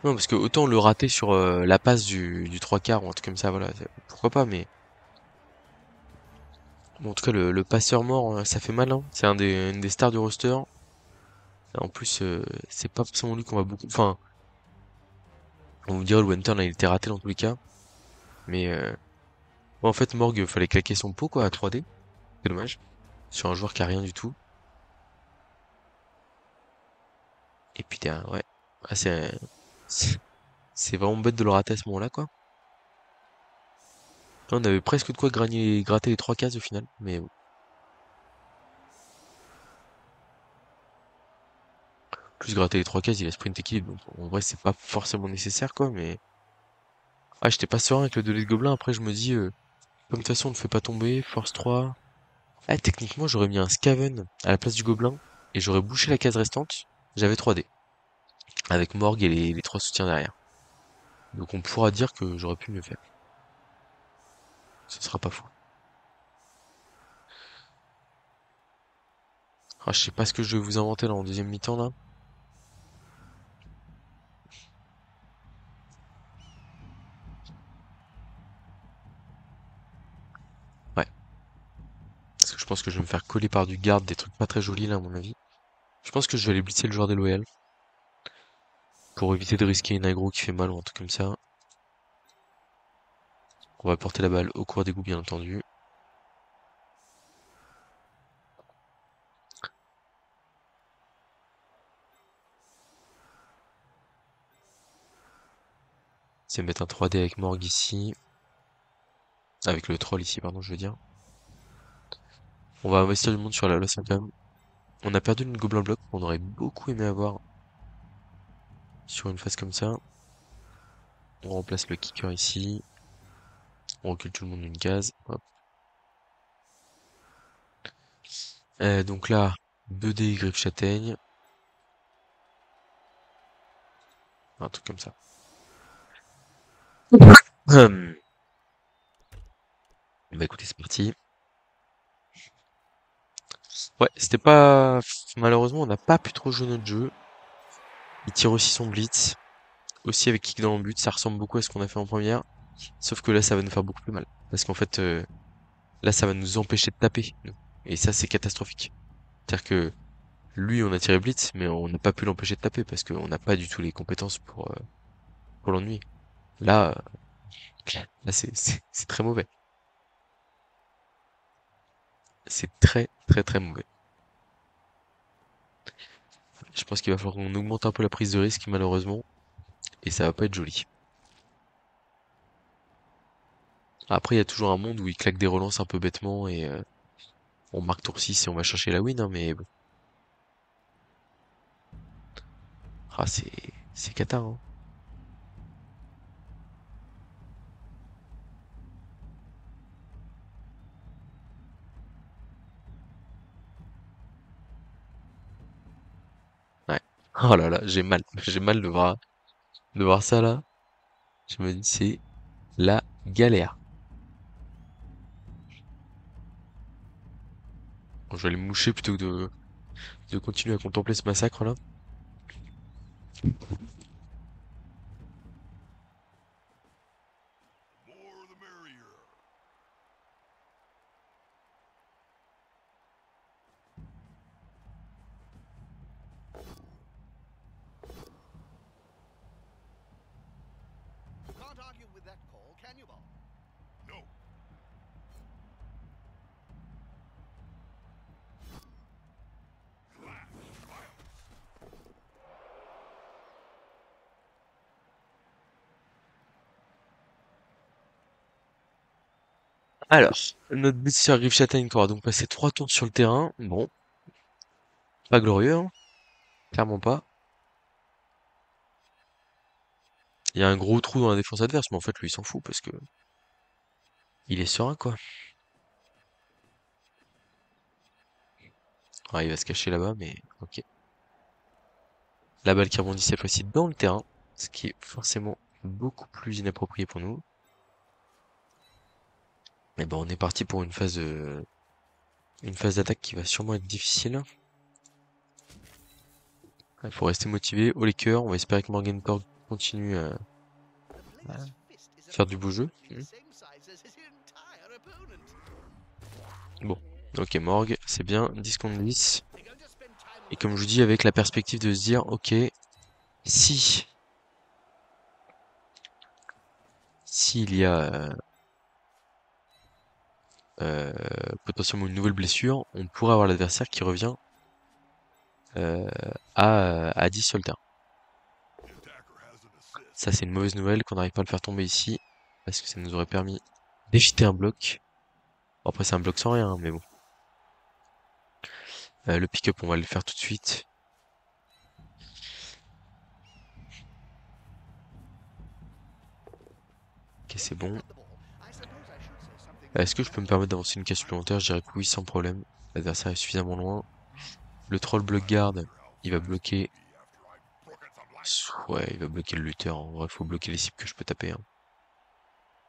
Non, parce que autant le rater sur la passe du 3 quarts ou un truc comme ça, voilà, pourquoi pas, mais... Bon, en tout cas, le passeur mort, ça fait mal, hein. C'est une des stars du roster. En plus, c'est pas forcément lui qu'on va beaucoup... Enfin, on vous dirait le Wentern, là, il était raté dans tous les cas. Mais bon, en fait, Morgue, fallait claquer son pot, quoi, à 3D. C'est dommage. Sur un joueur qui a rien du tout. Et puis, ouais. Ah, c'est c'est vraiment bête de le rater à ce moment-là, quoi. Là, on avait presque de quoi gratter les 3 cases au final. Mais bon. Plus gratter les 3 cases, il a sprint équilibre. Donc, en vrai, c'est pas forcément nécessaire, quoi. Mais ah, j'étais pas serein avec le 2 gobelin. Après, je me dis, comme de toute façon, on ne fait pas tomber. Force 3. Ah, techniquement, j'aurais mis un Scaven à la place du gobelin. Et j'aurais bouché la case restante. J'avais 3D. Avec Morgue et les 3 soutiens derrière. Donc on pourra dire que j'aurais pu mieux faire. Ce sera pas faux. Ah, je sais pas ce que je vais vous inventer là en deuxième mi-temps là. Ouais. Parce que je pense que je vais me faire coller par du garde, des trucs pas très jolis là à mon avis. Je pense que je vais aller blitzer le joueur des loyal. Pour éviter de risquer une aggro qui fait mal ou un truc comme ça. On va porter la balle au cours d'égout bien entendu. C'est mettre un 3D avec Morgue ici. Avec le troll ici, pardon, je veux dire. On va investir du monde sur la Los Incam. On a perdu une gobelin bloc qu'on aurait beaucoup aimé avoir sur une phase comme ça. On remplace le kicker ici. On recule tout le monde d'une case. Hop. Donc là, 2D griffe châtaigne. Un truc comme ça. Hum. Bah écoutez, c'est parti. Ouais, c'était pas... Malheureusement, on n'a pas pu trop jouer notre jeu. Il tire aussi son blitz. Aussi avec kick dans le but, ça ressemble beaucoup à ce qu'on a fait en première. Sauf que là, ça va nous faire beaucoup plus mal. Parce qu'en fait, là, ça va nous empêcher de taper, nous. Et ça, c'est catastrophique. C'est-à-dire que lui, on a tiré blitz, mais on n'a pas pu l'empêcher de taper parce qu'on n'a pas du tout les compétences pour l'ennuyer. Là, là, c'est très mauvais. C'est très, très, très mauvais. Je pense qu'il va falloir qu'on augmente un peu la prise de risque, malheureusement. Et ça va pas être joli. Après, il y a toujours un monde où il claque des relances un peu bêtement et on marque tour 6 et on va chercher la win, hein, mais bon. Ah, c'est cata, hein. Ouais. Oh là là, j'ai mal. J'ai mal de voir ça là. Je me dis, c'est la galère. Bon, je vais aller me moucher plutôt que de continuer à contempler ce massacre là. Can't argue with that call, can you, Bob? No. Alors, notre but sur Rive Châtaigne qui aura donc passé 3 tours sur le terrain. Bon, pas glorieux, hein. Clairement pas. Il y a un gros trou dans la défense adverse, mais en fait lui il s'en fout parce que il est serein quoi. Ah, il va se cacher là-bas, mais ok. La balle qui rebondit cette fois-ci dans le terrain, ce qui est forcément beaucoup plus inapproprié pour nous. Mais bon, on est parti pour une phase d'attaque qui va sûrement être difficile. Il faut rester motivé, haut les cœurs, on va espérer que Morgenthau continue à The player's fist is faire du beau jeu. approximately the same size as his entire opponent. Bon, ok, Morgue, c'est bien, 10 contre 10. They're going to spend time on Et the comme je vous fence. dis, avec la perspective de se dire, ok, si s'il y a euh, potentiellement une nouvelle blessure, on pourrait avoir l'adversaire qui revient euh, à 10 sur le terrain. Ça, c'est une mauvaise nouvelle qu'on n'arrive pas à le faire tomber ici, parce que ça nous aurait permis d'éviter un bloc. Bon, après, c'est un bloc sans rien, hein, mais bon. Le pick-up, on va le faire tout de suite. Ok, c'est bon. At the ball. I suppose I should say something Est-ce que je about peux me that. permettre d'avancer une case supplémentaire? Je dirais que oui, sans problème. L'adversaire est suffisamment loin. Le troll block garde, il va bloquer. Ouais, il va bloquer le lutteur. En vrai, faut bloquer les cibles que je peux taper, hein.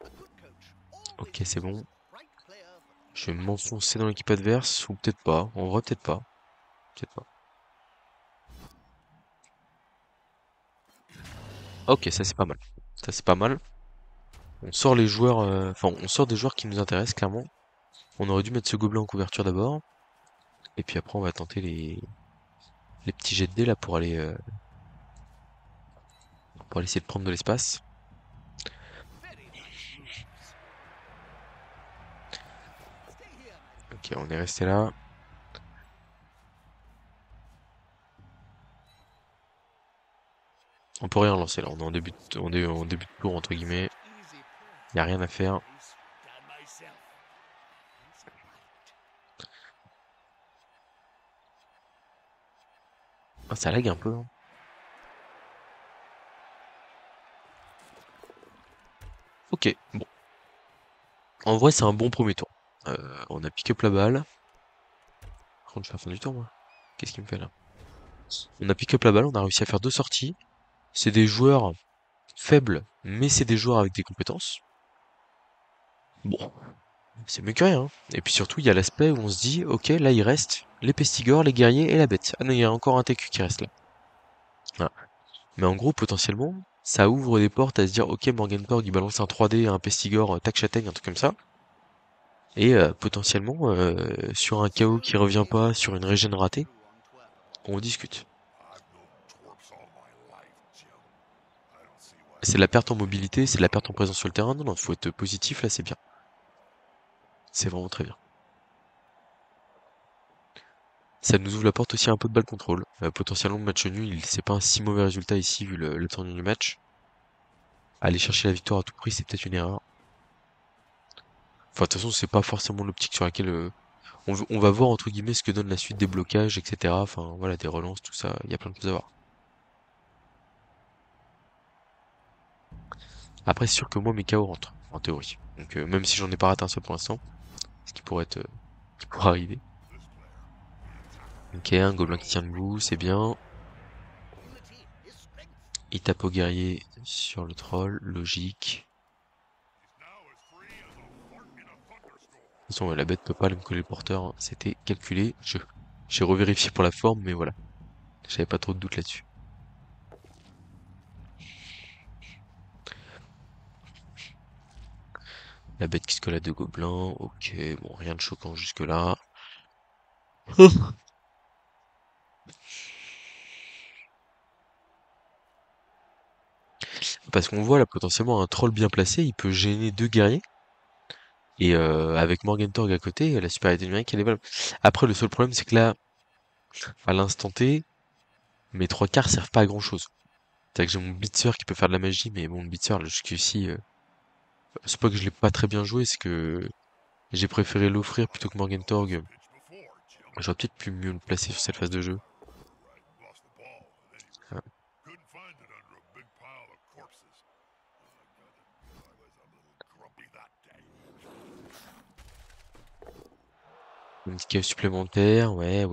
A good coach always Ok, c'est chooses bon. the right player for the Je vais right m'enfoncer dans l'équipe adverse, ou peut-être pas. En vrai, peut-être pas. Peut-être pas. Ok, ça c'est pas mal. Ça c'est pas mal. On sort les joueurs, enfin on sort des joueurs qui nous intéressent clairement. On aurait dû mettre ce gobelin en couverture d'abord, et puis après on va tenter les petits jets de dés là pour aller essayer de prendre de l'espace. very nice moves. Stay here, my friend. Ok, on est resté là. On peut rien lancer là. On est en début de tour entre guillemets. Easy Y a rien à faire. place. Done myself. That's right. Ah, ça lag un peu, hein. Ok, bon. En vrai, c'est un bon premier tour. On a pick up la balle. Par contre, je fais la fin du tour, moi. Qu'est-ce qu'il me fait là? On a pick up la balle, on a réussi à faire deux sorties. C'est des joueurs faibles, mais c'est des joueurs avec des compétences. Bon, c'est mieux que rien, hein. Et puis surtout, il y a l'aspect où on se dit, ok, là il reste les pestigores, les guerriers et la bête. Ah non, il y a encore un TQ qui reste là. Voilà. Mais en gros, potentiellement, ça ouvre des portes à se dire, ok, Morgenborg il balance un 3D, un pestigore, tac châtaigne, un truc comme ça. Et potentiellement, sur un KO qui revient pas, sur une régène ratée, on discute. C'est de la perte en mobilité, c'est de la perte en présence sur le terrain. Non, non, faut être positif là, c'est bien. C'est vraiment très bien. Ça nous ouvre la porte aussi à un peu de balle contrôle. Potentiellement, le match nul, c'est pas un si mauvais résultat ici vu le temps du match. Aller chercher la victoire à tout prix, c'est peut-être une erreur. Enfin, de toute façon, c'est pas forcément l'optique sur laquelle on va voir entre guillemets ce que donne la suite des blocages, etc. Enfin, voilà, des relances, tout ça. Il y a plein de choses à voir. Après, c'est sûr que moi, mes KO rentrent en théorie. Donc, même si j'en ai pas raté un seul pour l'instant, ce qui pourrait être, qui pourrait arriver. Ok, un gobelin qui tient debout, c'est bien. Unity is strength. Il tape au guerrier sur le troll, logique. De toute façon, ouais, la bête peut pas aller me coller le porteur, hein. C'était calculé. J'ai revérifié pour la forme, mais voilà. J'avais pas trop de doute là-dessus. La bête qui se colle à deux gobelins. Ok, bon, rien de choquant jusque-là. Parce qu'on voit là potentiellement un troll bien placé, il peut gêner deux guerriers. Et avec Morgentorg à côté, la supériorité numérique, elle est valable. Après, le seul problème, c'est que là, à l'instant T, mes trois quarts servent pas à grand chose. C'est-à-dire que j'ai mon blitzer qui peut faire de la magie, mais bon, le blitzer, là, jusqu'ici, c'est pas que je l'ai pas très bien joué, c'est que j'ai préféré l'offrir plutôt que Morgentorg. J'aurais peut-être pu mieux le placer sur cette phase de jeu. Ah. Une petite cave supplémentaire, ouais.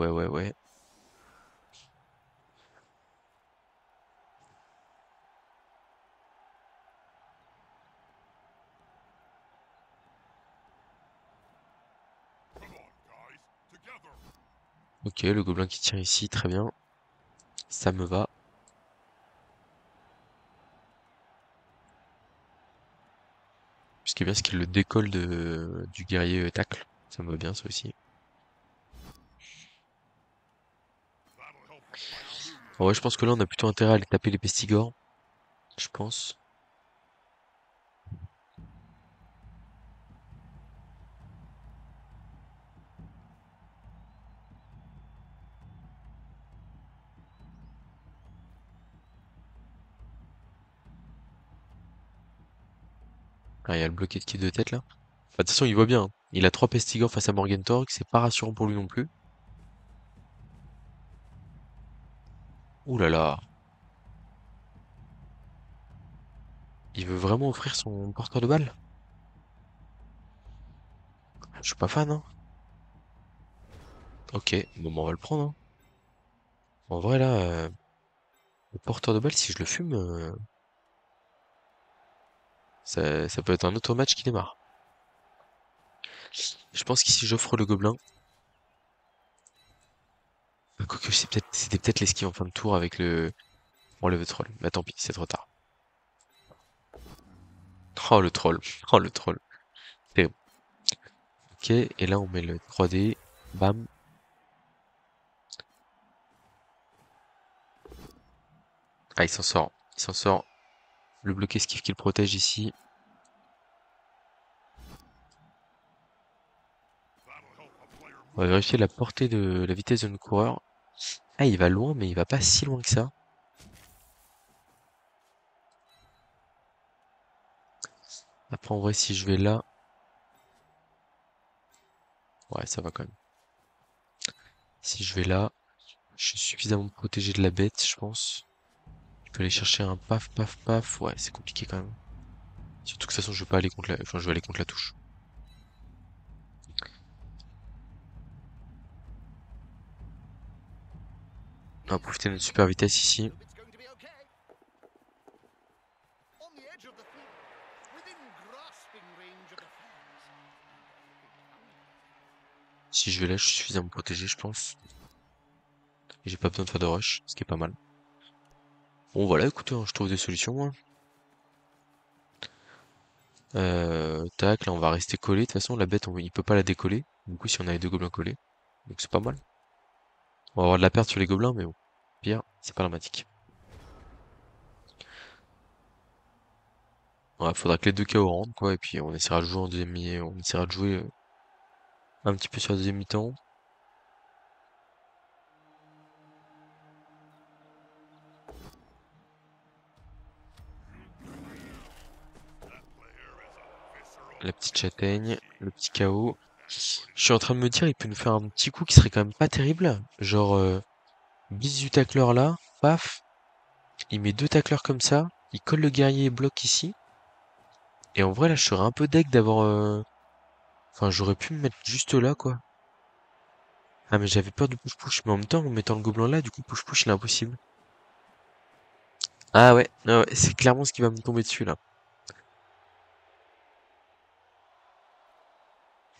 Ok, le gobelin qui tient ici, très bien. Ça me va. Ce qui est bien, c'est qu'il le décolle du guerrier tacle. Ça me va bien, ça aussi. En vrai, je pense que là, on a plutôt intérêt à aller taper les pestigores. Je pense. Ah, il y a le bloqué de kill de tête, là. Enfin, de toute façon, il voit bien, hein. Il a 3 pestigores face à Morgentorg. C'est pas rassurant pour lui non plus. Ouh là là. Il veut vraiment offrir son porteur de balle? Je suis pas fan, hein. Ok, bon, bah, on va le prendre, hein. En vrai, là, le porteur de balle, si je le fume, ça peut être un autre match qui démarre. Je pense qu'ici, j'offre le gobelin. Quoique, c'était peut-être l'esquive en fin de tour avec oh, le troll. Bah, tant pis, c'est trop tard. Oh, le troll. Oh, le troll. Terrible. Ok, et là, on met le 3D. Bam. Ah, il s'en sort. Il s'en sort. Le bloqué esquive qui le protège ici. On va vérifier la portée de la vitesse de notre coureur. Ah, il va loin, mais il va pas si loin que ça. Après, en vrai, si je vais là... Ouais, ça va quand même. Si je vais là, je suis suffisamment protégé de la bête, je pense. Je peux aller chercher un paf. Ouais, c'est compliqué quand même. Surtout que de toute façon, je vais pas aller contre la... Enfin, je vais aller contre la touche. On va profiter de notre super vitesse ici. It's going to be okay. On the edge of the field, within grasping range of the fans. Si je vais là, je suis suffisamment protégé, je pense. Et j'ai pas besoin de faire de rush, ce qui est pas mal. Bon, voilà, écoutez, hein, je trouve des solutions, moi. Tac, là, on va rester collé. De toute façon, la bête, il peut pas la décoller. Du coup, si on a les deux gobelins collés. Donc, c'est pas mal. On va avoir de la perte sur les gobelins, mais bon. Pire, c'est pas dramatique. Ouais, faudra que les deux KO rentrent, quoi. Et puis, on essaiera de jouer en deuxième mi On essaiera de jouer un petit peu sur la deuxième mi-temps. La petite châtaigne, le petit KO. Je suis en train de me dire, il peut nous faire un petit coup qui serait quand même pas terrible. Genre, bis du tacleur là, paf. Il met deux tacleurs comme ça. Il colle le guerrier et bloque ici. Et en vrai, là, je serais un peu deg d'avoir... Enfin, j'aurais pu me mettre juste là, quoi. Ah, mais j'avais peur de push-push. Mais en même temps, en mettant le gobelin là, du coup, push-push, il est impossible. Ah ouais, c'est clairement ce qui va me tomber dessus, là.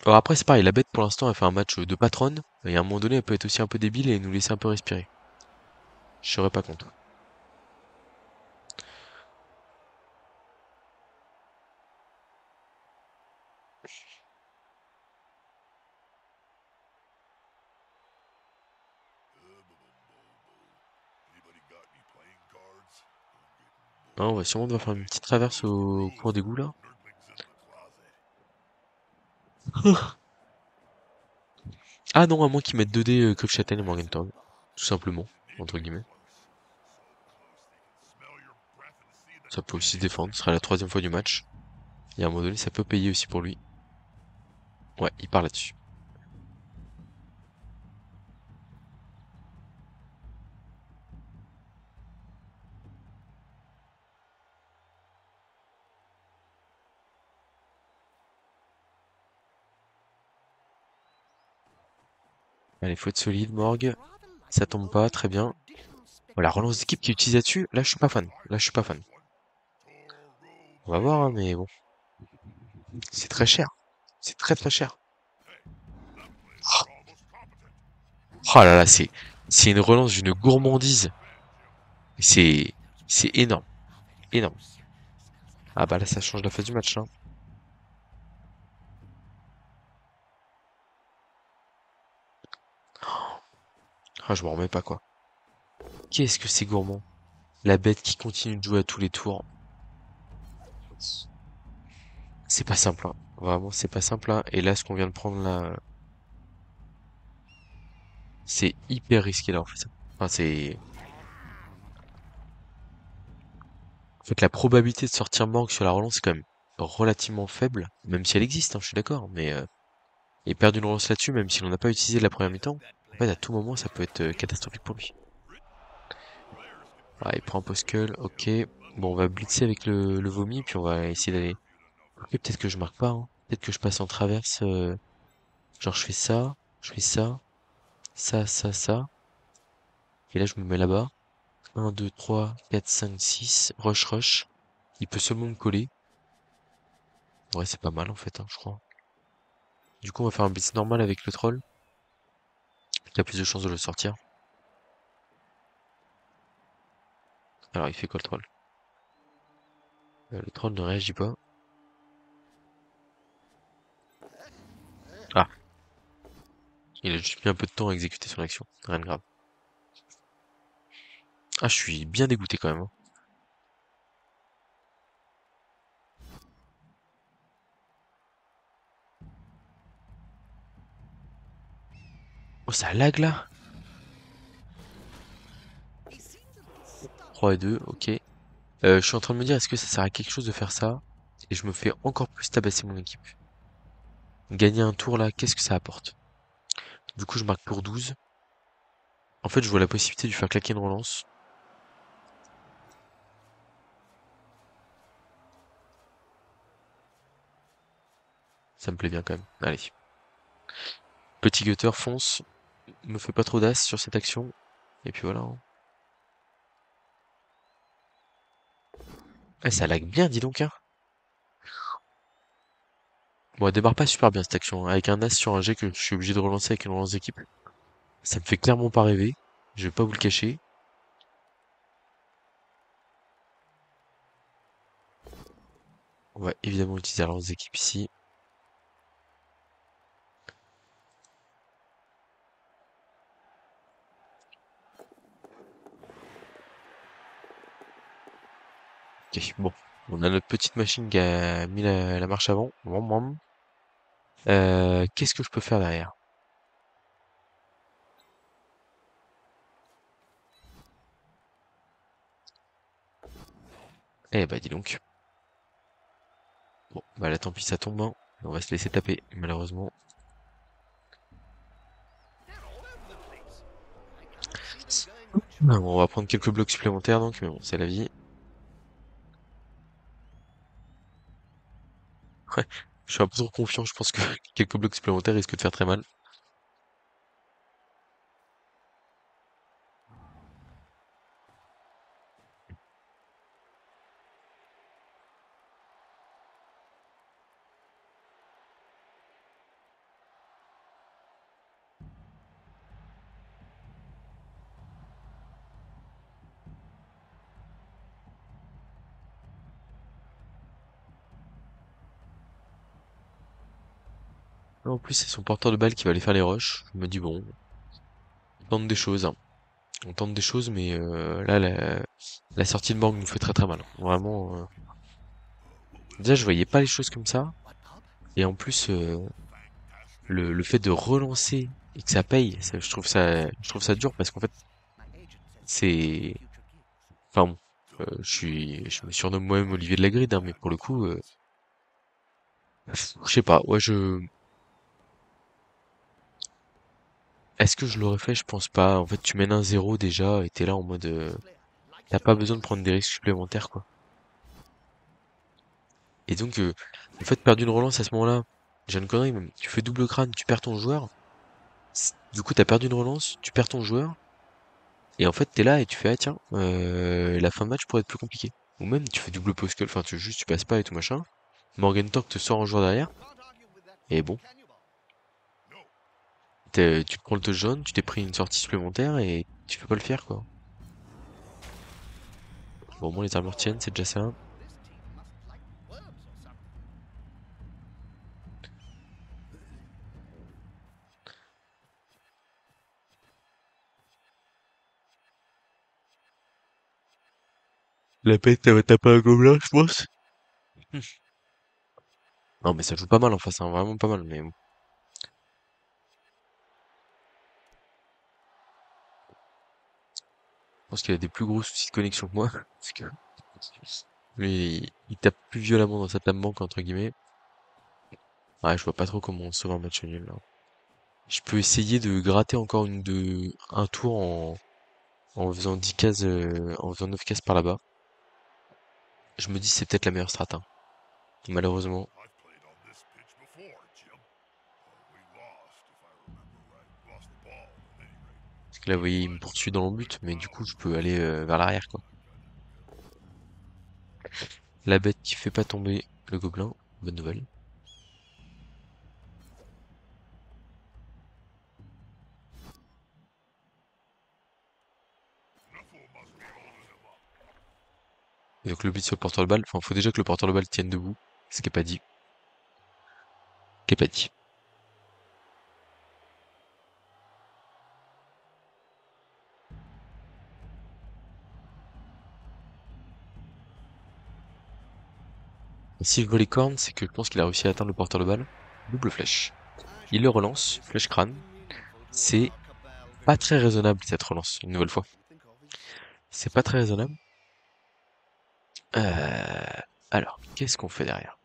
Alors après, c'est pareil, la bête, pour l'instant, elle fait un match de patronne. Et à un moment donné, elle peut être aussi un peu débile et nous laisser un peu respirer. Je serais pas contre. Ah, on va sûrement devoir faire une petite traverse au cours d'égout, là. Ah non, à moins qu'ils mettent 2D Club Châtaigne et Morgenthau. Tout simplement, entre guillemets. Ça peut aussi se défendre, ce sera la troisième fois du match. Et à un moment donné, ça peut payer aussi pour lui. Ouais, il part là-dessus. Allez, faut être solide, Morgue. Ça tombe pas, très bien. Voilà, relance d'équipe qui utilise là-dessus. Là, je suis pas fan. Là, je suis pas fan. On va voir, hein, mais bon. C'est très cher. C'est très très cher. Oh là là, c'est une relance d'une gourmandise. C'est, c'est énorme. Énorme. Ah bah là, ça change la phase du match, hein. Ah, je m'en remets pas, quoi. Qu'est-ce que c'est gourmand. La bête qui continue de jouer à tous les tours. C'est pas simple, hein. Vraiment, c'est pas simple, hein. Et là, ce qu'on vient de prendre là, c'est hyper risqué, là, en fait. Enfin, c'est... En fait, la probabilité de sortir Morgue sur la relance est quand même relativement faible, même si elle existe, hein, je suis d'accord, mais et perdre une relance là-dessus, même si on n'a pas utilisé la première mi-temps, en fait, à tout moment, ça peut être catastrophique pour lui. Ah, il prend un post-cull, ok. Bon, on va blitzer avec le vomi, puis on va essayer d'aller... Ok, peut-être que je marque pas, hein. Peut-être que je passe en traverse, genre je fais ça, et là je me mets là-bas. 1, 2, 3, 4, 5, 6, rush. Il peut seulement me coller. Ouais, c'est pas mal en fait, hein, je crois. Du coup, on va faire un blitz normal avec le troll. Il a plus de chances de le sortir. Alors, il fait quoi le troll? Le troll ne réagit pas. Ah, il a juste mis un peu de temps à exécuter son action. Rien de grave. Ah, je suis bien dégoûté quand même, hein. Oh, ça lag là? 3 et 2, ok. Je suis en train de me dire, est-ce que ça sert à quelque chose de faire ça? Et je me fais encore plus tabasser mon équipe. Gagner un tour là, qu'est-ce que ça apporte? Du coup, je marque pour 12. En fait, je vois la possibilité de lui faire claquer une relance. Ça me plaît bien quand même. Allez. Petit gutter, fonce. Me fais pas trop d'as sur cette action. Et puis voilà, hein. Eh, ça lag bien, dis donc, hein. Bon, elle démarre pas super bien cette action, hein. Avec un as sur un jet que je suis obligé de relancer avec une relance d'équipe. Ça me fait clairement pas rêver. Je vais pas vous le cacher. On va évidemment utiliser la relance d'équipe ici. Ok, bon. On a notre petite machine qui a mis la marche avant. Vroom, vroom. Qu'est-ce que je peux faire derrière? Eh bah dis donc. Bon, bah là tant pis, ça tombe, hein. On va se laisser taper, malheureusement. Ah, bon, on va prendre quelques blocs supplémentaires donc, mais bon, c'est la vie. Ouais, je suis un peu trop confiant, je pense que quelques blocs supplémentaires risquent de faire très mal. En plus, c'est son porteur de balle qui va aller faire les rushs. Je me dis bon, on tente des choses, hein. On tente des choses, mais là, la sortie de Morgue nous fait très très mal, hein. Vraiment, déjà, je voyais pas les choses comme ça. Et en plus, le fait de relancer et que ça paye, je trouve ça dur parce qu'en fait, c'est, enfin bon, je me surnomme moi-même Olivier de la Gride, hein, mais pour le coup, je sais pas, ouais, est-ce que je l'aurais fait? Je pense pas. En fait, tu mènes un 0 déjà et t'es là en mode, t'as pas besoin de prendre des risques supplémentaires, quoi. Et donc, en fait, perdre une relance à ce moment-là, j'ai une connerie, même. Tu fais double crâne, tu perds ton joueur. Du coup, t'as perdu une relance, tu perds ton joueur, et en fait, t'es là et tu fais, ah tiens, la fin de match pourrait être plus compliquée. Ou même, tu fais double pause, enfin, tu passes pas et tout machin. Morgan Tork te sort un joueur derrière, Can't argue with that et call, bon, can you, Bob? tu te prends le touch jaune, tu t'es pris une sortie supplémentaire et tu peux pas le faire, quoi. Bon, au moins les armures tiennent, c'est déjà ça. This team must like worms or something. La pète, elle va taper un gobelin, je pense. Non, mais ça joue pas mal en face, hein, vraiment pas mal, mais bon. Je pense qu'il a des plus gros soucis de connexion que moi. Parce que lui, il tape plus violemment dans sa table banque, entre guillemets. Ouais, je vois pas trop comment on sauve un match nul, là. Je peux essayer de gratter encore un tour en faisant 10 cases, en faisant 9 cases par là-bas. Je me dis c'est peut-être la meilleure strat, hein. Malheureusement. I've played on this pitch before, Jim. We lost, if I remember right. Lost the ball, at any rate. Parce que là, vous voyez, il me poursuit dans le but, mais du coup, je peux aller vers l'arrière, quoi. La bête qui fait pas tomber le gobelin. Bonne nouvelle. Et donc le but sur le porteur de balle, enfin, faut déjà que le porteur de balle tienne debout. Ce qui est pas dit. Qui est pas dit. S'il veut les cornes, c'est que je pense qu'il a réussi à atteindre le porteur de balle. Double flèche. I Il should le admit, relance, this flèche is crâne. meaningful to C'est watch our Cabal pas victory. très raisonnable cette relance, une nouvelle fois. Think of is C'est pas très raisonnable. Alors, qu'est-ce qu'on fait derrière?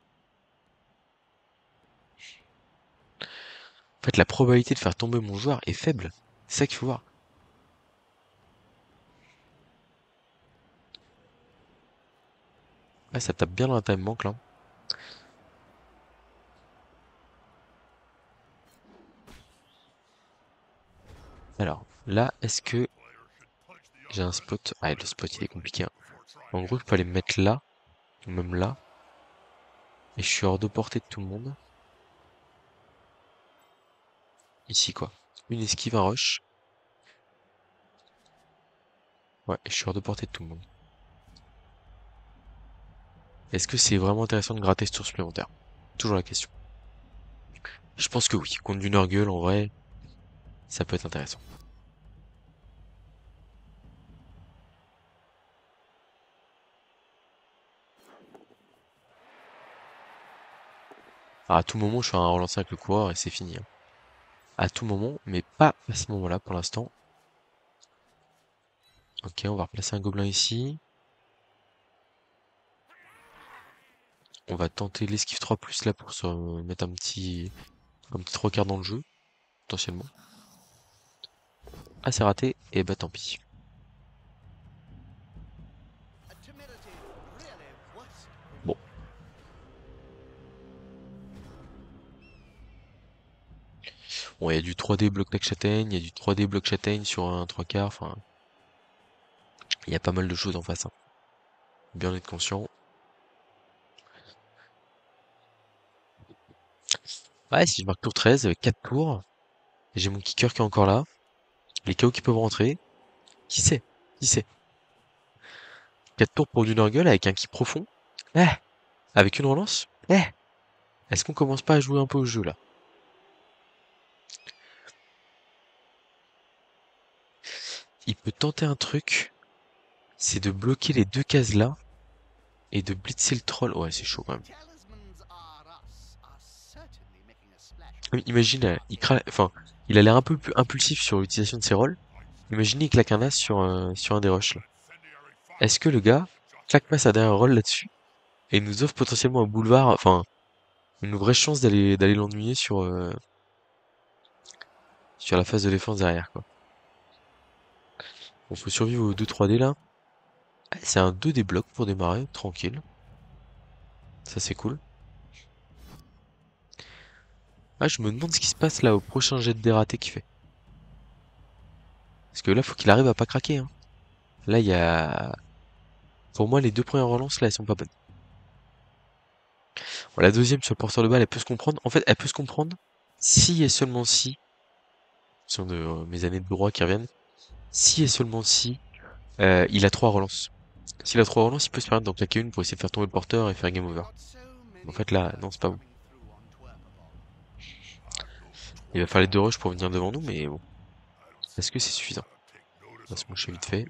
En fait, la probabilité de faire tomber mon joueur est faible. C'est ça qu'il faut voir. Ouais, ça tape bien dans la time bank là. Alors, là, est-ce que j'ai un spot? Ah, le spot il est compliqué, hein. En gros, je peux aller me mettre là, ou même là, et je suis hors de portée de tout le monde. Ici, quoi. Une esquive, un rush. Ouais, et je suis hors de portée de tout le monde. Est-ce que c'est vraiment intéressant de gratter ce tour supplémentaire? Toujours la question. Je pense que oui. Contre du Nurgle, en vrai, ça peut être intéressant. À tout moment, je fais un relancer avec le coureur et c'est fini, hein. À tout moment, mais pas à ce moment-là pour l'instant. Ok, on va replacer un gobelin ici. On va tenter l'esquive 3+ là pour se mettre un petit 3/4 dans le jeu, potentiellement. Ah, c'est raté, et bah tant pis. a timidity really worst of Bon, all. bon, il y a du 3D bloc tac châtaigne, il y a du 3D bloc châtaigne sur un 3/4, enfin, il y a pas mal de choses en face, hein. Bien être conscient. Ouais, si je marque tour 13 avec 4 tours, j'ai mon kicker qui est encore là, les KO qui peuvent rentrer, qui sait? Qui sait? 4 tours pour du Nurgle avec un ki profond. Eh, avec une relance? Eh, est-ce qu'on commence pas à jouer un peu au jeu là? Il peut tenter un truc, c'est de bloquer les deux cases là et de blitzer le troll. Ouais, c'est chaud quand même. Talismans are us are certainly making a splash. Imagine, enfin, il a l'air un peu plus impulsif sur l'utilisation de ses rolls. Imaginez il claque un as sur un des rushs là. Est-ce que le gars claque pas sa dernière roll là-dessus et nous offre potentiellement un boulevard, enfin, une vraie chance d'aller l'ennuyer sur la phase de défense derrière quoi. On faut survivre au 2-3D là. Ah, c'est un 2D bloc pour démarrer, tranquille. Ça c'est cool. Ah, je me demande ce qui se passe là au prochain jet de dératé qu'il fait. Parce que là, faut qu'il arrive à pas craquer, hein. Là, il y a... Pour moi, les deux premières relances, là, elles sont pas bonnes. Bon, la deuxième, sur le porteur de balle, elle peut se comprendre. En fait, elle peut se comprendre si et seulement si, sur de, mes années de droit qui reviennent, si et seulement si, il a trois relances. S'il a trois relances, il peut se permettre d'en claquer une pour essayer de faire tomber le porteur et faire game over. We've got so En many fait, là, non, players c'est pas bon. coming through on Twerpaball. Il va faire les deux rushs pour venir devant nous, mais bon. I don't see Est-ce que why c'est you suffisant? gotta take On notice va se of moucher him vite now. fait.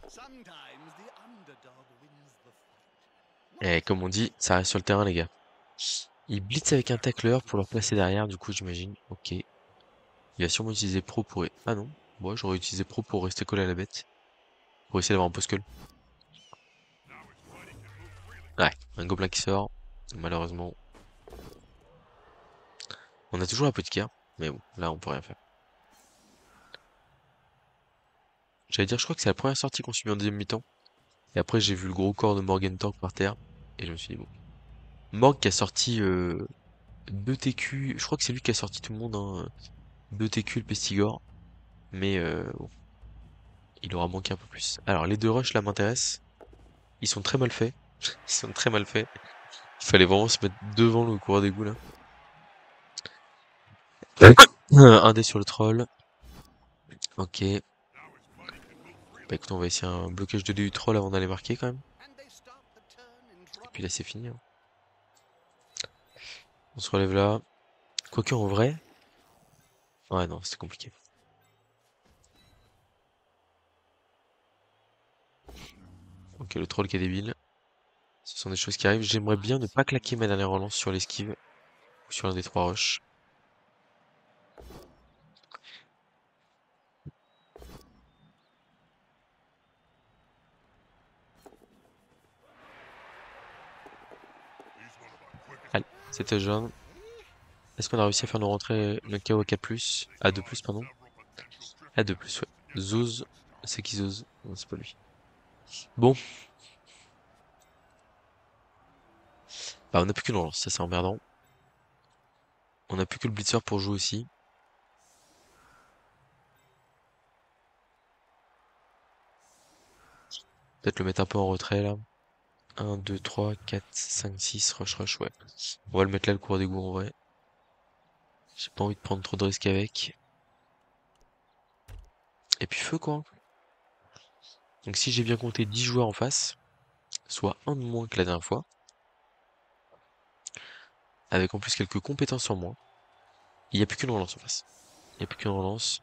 Sometimes the underdog wins the fight. Et comme on dit, ça reste sur le terrain, les gars. Il blitz avec un tacleur pour le placer derrière, du coup, j'imagine. Ok. Il va sûrement utiliser pro pour... Ah non. Moi, j'aurais utilisé pro pour rester collé à la bête. Pour essayer d'avoir un post-call. Ouais, un gobelin qui sort. Malheureusement. On a toujours la petite carte. Mais bon, là, on peut rien faire. J'allais dire, je crois que c'est la première sortie qu'on subit en deuxième mi-temps. Et après, j'ai vu le gros corps de Morgan Torque par terre. Et je me suis dit, bon. Morg qui a sorti 2 TQ. Je crois que c'est lui qui a sorti tout le monde, hein. 2 TQ, le Pestigore. Mais bon, il aura manqué un peu plus. Alors, les deux rushs, là, m'intéressent. Ils sont très mal faits. Ils sont très mal faits. Il fallait vraiment se mettre devant le coureur d'égout, là. Un dé sur le troll. Ok. Bah écoute, on va essayer un blocage de dé du troll avant d'aller marquer, quand même. And they start the turn in Et puis trouble. là, c'est fini, hein. On se relève là. Quoique, en vrai... Ouais, non, c'était compliqué. Ok, le troll qui est débile. Ce sont des choses qui arrivent. J'aimerais bien ne pas claquer ma dernière relance sur l'esquive. Ou sur l'un des trois rushs. Allez, c'était jaune. Est-ce qu'on a réussi à faire nos rentrées, notre KO à 4+, à 2+, pardon. À 2+, ouais. Zouz, c'est qui Zouz? Non, c'est pas lui. Bon, bah on a plus qu'une relance, ça c'est emmerdant. On a plus que le blitzer pour jouer aussi. Peut-être le mettre un peu en retrait là. 1, 2, 3, 4, 5, 6, rush, rush, ouais. On va le mettre là, le cours d'égout en vrai. J'ai pas envie de prendre trop de risques avec. Et puis feu quoi. Donc si j'ai bien compté 10 joueurs en face, soit un de moins que la dernière fois, avec en plus quelques compétences sur moi, il n'y a plus qu'une relance en face. Il n'y a plus qu'une relance.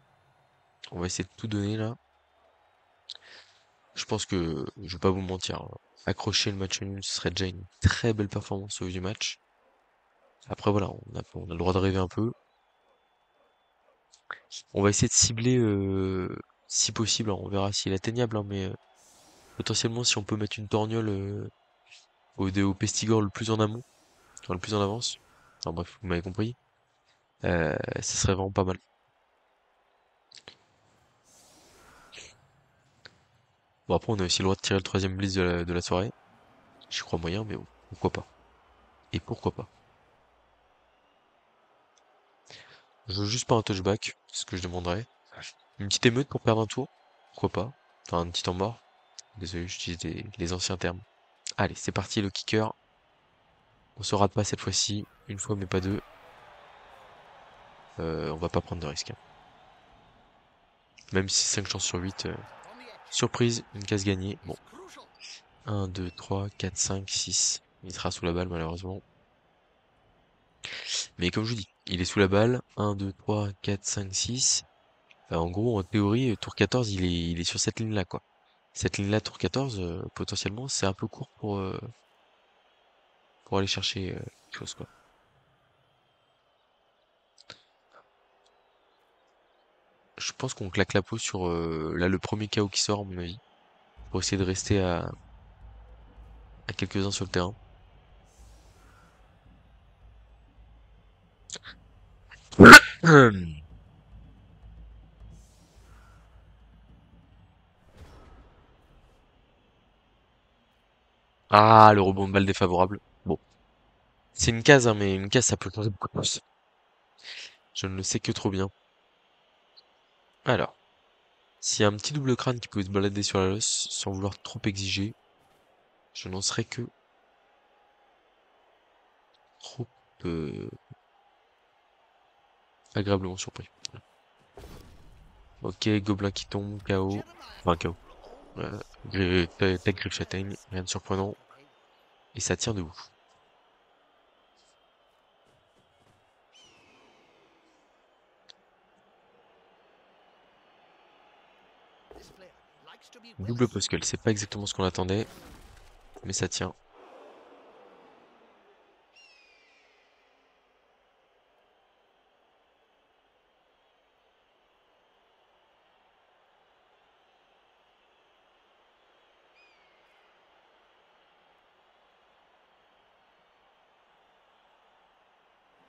On va essayer de tout donner là. Je pense que, je vais pas vous mentir, hein, accrocher le match nul, ce serait déjà une très belle performance au vu du match. Après voilà, on a le droit de rêver un peu. On va essayer de cibler, si possible, alors on verra s'il est atteignable, hein, mais potentiellement si on peut mettre une torgnole au Pestigore le plus en amont, enfin, le plus en avance. Enfin bref, vous m'avez compris. Ça serait vraiment pas mal. Bon après on a aussi le droit de tirer le troisième blitz de la soirée. J'y crois moyen, mais bon, pourquoi pas. Et pourquoi pas. Je veux juste pas un touchback, c'est ce que je demanderais. Une petite émeute pour perdre un tour, pourquoi pas. Enfin un petit temps mort. Désolé, j'utilise les anciens termes. Allez, c'est parti le kicker. On se rate pas cette fois-ci, une fois mais pas deux. On va pas prendre de risques, hein. Même si c'est 5 chances sur 8. On the edge. Surprise, une case gagnée. Bon, It's crucial. 1, 2, 3, 4, 5, 6. Il sera sous la balle malheureusement. Mais comme je vous dis, il est sous la balle. 1, 2, 3, 4, 5, 6. En gros, en théorie, tour 14, il est sur cette ligne-là, quoi. Cette ligne-là, tour 14, potentiellement, c'est un peu court pour aller chercher quelque chose, quoi. Je pense qu'on claque la peau sur là le premier KO qui sort, à mon avis. Pour essayer de rester à quelques-uns sur le terrain. Ah, le rebond de balle défavorable. Bon, C'est une case, hein, mais une case, ça peut changer beaucoup plus. Je ne le sais que trop bien. Alors, s'il y a un petit double crâne qui peut se balader sur la l'os sans vouloir trop exiger, je n'en serais que trop euh, agréablement surpris. Ok, gobelin qui tombe, KO. Enfin, KO. Tag griffe châtaigne, rien de surprenant. Et ça tient debout. Double poskel, c'est pas exactement ce qu'on attendait, mais ça tient. De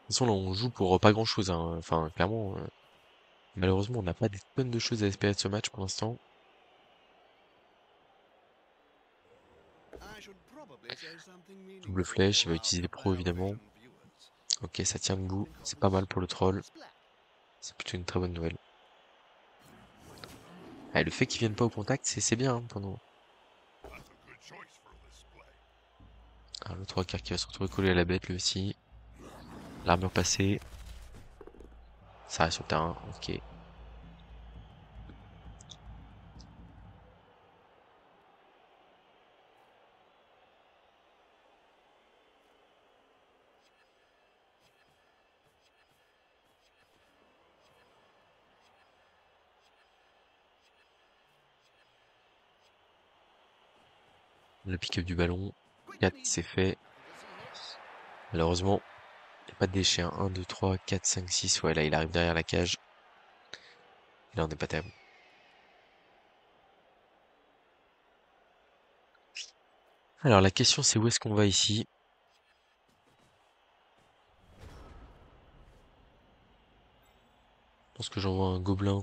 toute façon, là, on joue pour pas grand-chose, hein. Enfin, clairement, malheureusement, on n'a pas des tonnes de choses à espérer de ce match pour l'instant. Double flèche, il va utiliser pro, évidemment. Ok, ça tient debout. C'est pas mal pour le troll. C'est plutôt une très bonne nouvelle. Ah, le fait qu'ils viennent pas au contact, c'est bien, hein, pendant... That's a good choice for this play. Ah, le 3 quarts qui va se retrouver collé à la bête, lui aussi. L'armure passée. Ça reste sur le terrain, ok. Le pick-up du ballon. 4, c'est fait. Malheureusement, il n'y a pas de déchets, hein. 1, 2, 3, 4, 5, 6. Ouais, là, il arrive derrière la cage. Et là, on n'est pas terrible. Alors, la question, c'est où est-ce qu'on va ici? Je pense que j'envoie un gobelin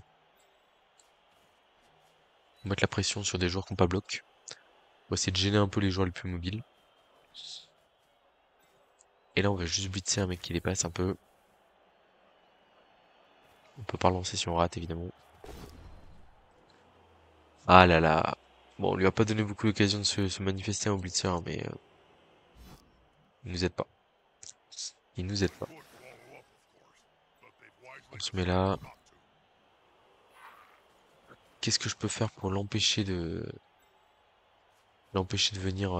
pour mettre la pression sur des joueurs qui n'ont pas bloc. On va essayer de gêner un peu les joueurs les plus mobiles. Et là, on va juste blitzer un mec qui dépasse un peu. On peut pas relancer si on rate, évidemment. Ah là là. Bon, on lui a pas donné beaucoup l'occasion de se manifester en blitzer, hein, mais il nous aide pas. Il nous aide pas. Could follow up, of course, but they've wisely On se met decided là. not to. Qu'est-ce que je peux faire pour l'empêcher de venir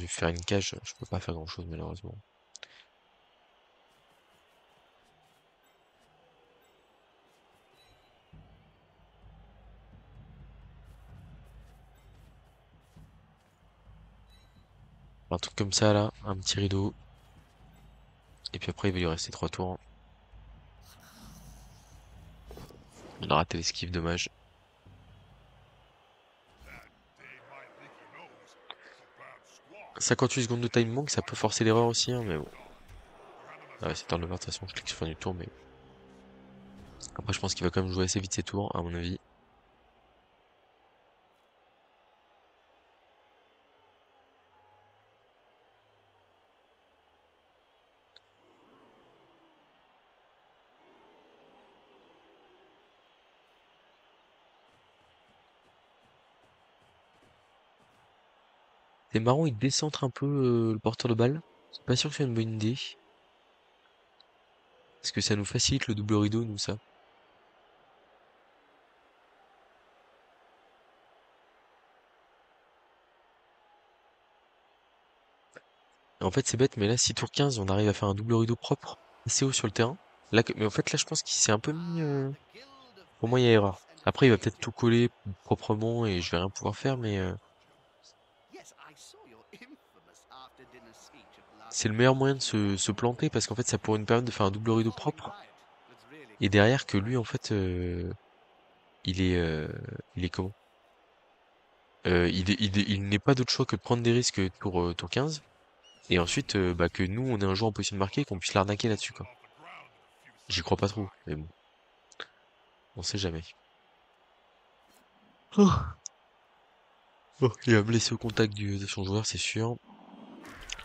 faire une cage? Je peux pas faire grand-chose, malheureusement. Un truc comme ça, là. Un petit rideau. Et puis après, il va lui rester 3 tours. On a raté l'esquive, dommage. Dave might think he knows it's a bad squad. 58 secondes de time manque, ça peut forcer l'erreur aussi, hein, mais bon. Ah ouais, They're c'est turnover, de toute façon, je clique sur fin du tour, mais... Après, je pense qu'il va quand même jouer assez vite ses tours, à mon avis. C'est marrant, il décentre un peu le porteur de balle. Je suis pas sûr que c'est une bonne idée. Parce que ça nous facilite le double rideau, nous, ça. Et en fait, c'est bête, mais là, si tour 15, on arrive à faire un double rideau propre, assez haut sur le terrain. Là, mais en fait, là, je pense qu'il s'est un peu mis... Pour moi, il y a erreur. Après, il va peut-être tout coller proprement et je vais rien pouvoir faire, mais c'est le meilleur moyen de se planter parce qu'en fait, ça pourrait nous permettre de faire un double rideau propre. Et derrière, que lui, en fait, il est... il est comment? Il n'est pas d'autre choix que de prendre des risques tour 15. Et ensuite, bah, que nous, on ait un joueur en position de marquer et qu'on puisse l'arnaquer là-dessus, quoi. off the ground in a few J'y seconds crois pas trop, flat. mais bon, on sait jamais. Oh. Bon, il va me laisser au contact de son joueur, c'est sûr.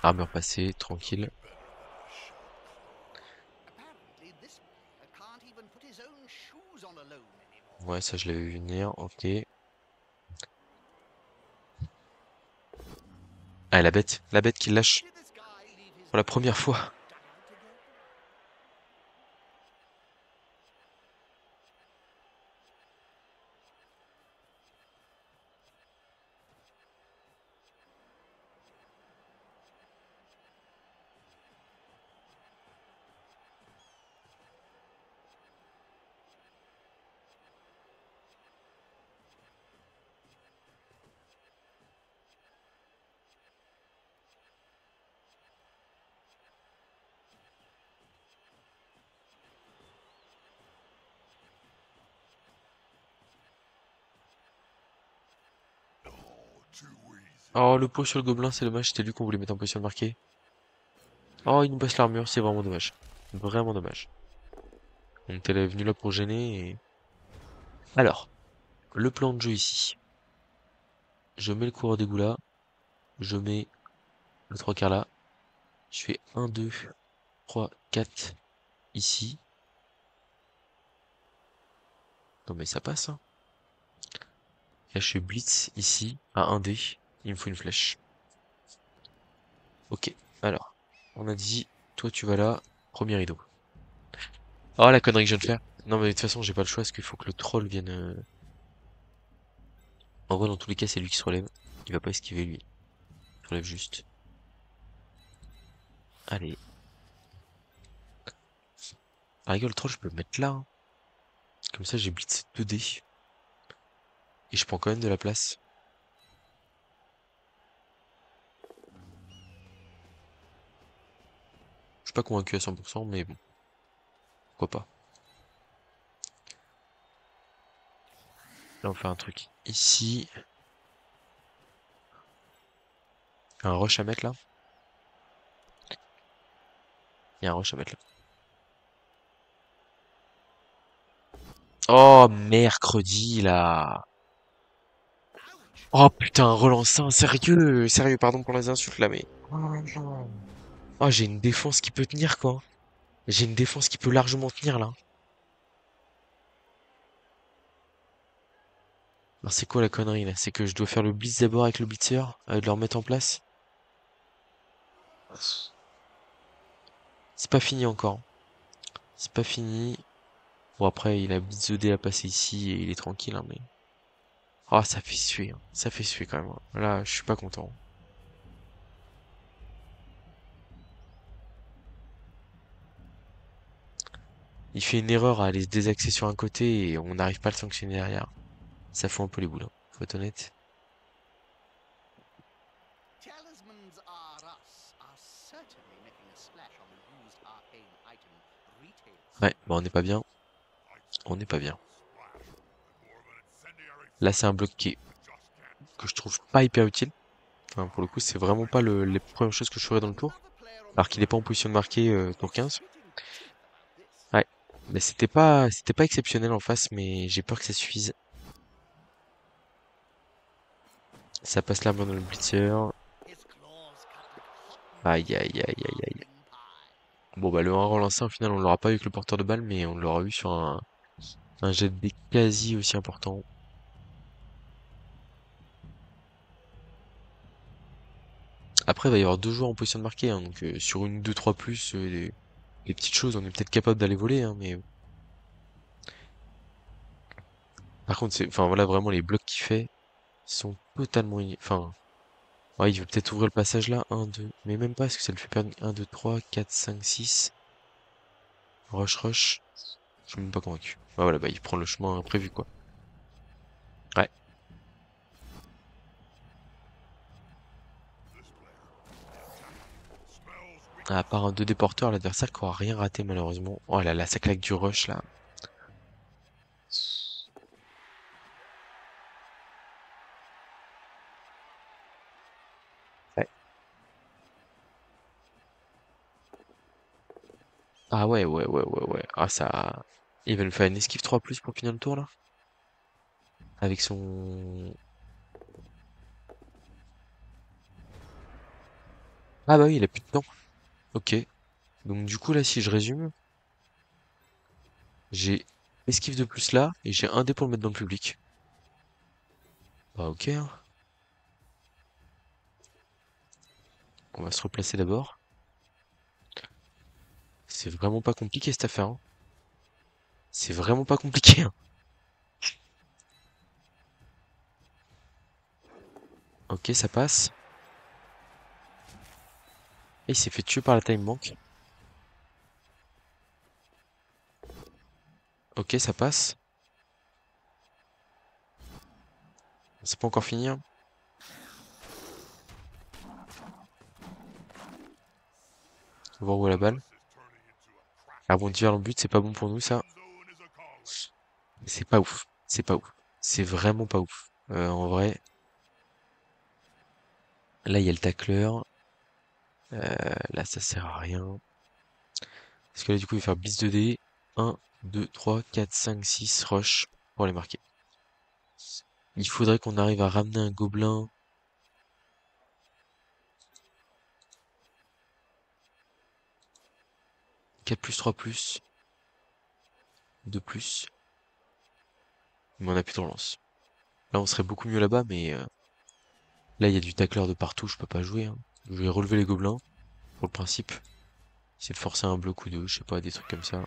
Armure passée, tranquille. Ouais, ça je l'avais vu venir, ok. Ah, la bête qui lâche Did this guy leave his pour la boots première in the fois. dugout again? Oh, too easy. Oh, le pot sur le gobelin, c'est dommage, c'était lui qu'on voulait mettre en position de marquer. Oh, il nous passe l'armure, c'est vraiment dommage. Vraiment dommage. On était venu là pour gêner et... Alors, le plan de jeu ici. Je mets le coureur d'égout là. Je mets le trois quarts là. Je fais 1, 2, 3, 4 ici. Non mais ça passe, hein. Là, je fais blitz ici, à 1 dé. Il me faut une flèche. Ok, alors. On a dit, toi tu vas là, premier rideau. Oh la connerie que je viens de faire. Non mais de toute façon, j'ai pas le choix, parce qu'il faut que le troll vienne... En vrai, dans tous les cas, c'est lui qui se relève. Il va pas esquiver, lui. Il se relève juste. Allez. Ah, regarde, le troll, je peux le mettre là, hein. Comme ça, j'ai blitz 2 dés. Et je prends quand même de la place. Je suis pas convaincu à 100%, mais bon, pourquoi pas. Là, on fait un truc ici. Un rush à mettre là. Il y a un rush à mettre là. Oh, mercredi là. Oh putain, relançant, sérieux, sérieux, pardon pour les insultes là, mais... Oh, j'ai une défense qui peut tenir, quoi. J'ai une défense qui peut largement tenir, là. Alors, c'est quoi la connerie, là? C'est que je dois faire le blitz d'abord avec le blitzer, de le remettre en place. C'est pas fini encore. C'est pas fini. Bon, après, il a blitz ED à passer ici et il est tranquille, hein, mais... Ah, ça fait suer, hein. Ça fait suer quand même, hein. Là, je suis pas content. Il fait une erreur à aller se désaxer sur un côté et on n'arrive pas à le sanctionner derrière. Ça fout un peu les boules, hein, faut être honnête. Talismans R Us are certainly making a splash on the used arcane item retail Ouais, scene bon, on n'est pas these bien. days. On n'est pas bien. Splash. And more of an incendiary Là, c'est un flame bloc qui est, that just can't que je stop. trouve pas hyper utile. Enfin, pour le coup, c'est vraiment pas les premières choses que je ferais dans le tour. Another player on the Alors qu'il est pas en sideline position de marquer tour is 15. splitting teeth about this. Ouais. Mais c'était pas exceptionnel en face, mais j'ai peur que ça suffise. Ça passe là dans le blitzer. His claws cut like hot Aïe, knives aïe, through aïe, aïe, aïe. sparkling pie. Bon, bah, le 1 relancé, au final, on l'aura pas eu avec le porteur de balle, mais on l'aura eu sur un jet de dés quasi aussi important. Après, il va y avoir deux joueurs en position de marquer, hein, donc sur une, deux, trois plus, des petites choses, on est peut-être capable d'aller voler, hein, mais par contre, enfin voilà, vraiment les blocs qu'il fait sont totalement, enfin, ouais, il veut peut-être ouvrir le passage là, un, 2, mais même pas, parce que ça le fait perdre un, 2, 3, 4, 5, 6, rush, rush, je suis même pas convaincu. Ouais, voilà, bah il prend le chemin prévu, quoi. Ouais, This player, smells à weakness. part un 2 déporteurs, l'adversaire qui aura rien raté malheureusement. Oh là là, ça claque du rush là. Ouais. Ah ouais, ouais, ouais, ouais, ouais. Ah ça... Il va nous faire une esquive 3 plus pour finir le tour là. Avec son... Ah bah oui, il a plus de temps. Ok. Donc du coup là, si je résume, j'ai esquive de plus là, et j'ai un dé pour le mettre dans le public. Bah ok, hein. On va se replacer d'abord. C'est vraiment pas compliqué cette affaire, hein. C'est vraiment pas compliqué, hein. Ok, ça passe. Et il s'est fait tuer par la time bank. Ok, ça passe. C'est pas encore fini, hein. On va voir où est la balle. Rebondir vers le but, c'est pas bon pour nous, ça. C'est pas ouf. C'est pas ouf. C'est vraiment pas ouf. En vrai. Là, il y a le tacleur. Là, ça sert à rien. Parce que là, du coup, il va faire bis 2D. 1, 2, 3, 4, 5, 6, rush pour les marquer. Il faudrait qu'on arrive à ramener un gobelin. 4 plus, 3 plus. 2 plus. Mais on a plus de relance. Là, on serait beaucoup mieux là-bas, mais là, il y a du tacleur de partout, je peux pas jouer, hein. Je vais relever les gobelins, pour le principe. Essayer de forcer un bloc ou deux, je sais pas, des trucs comme ça.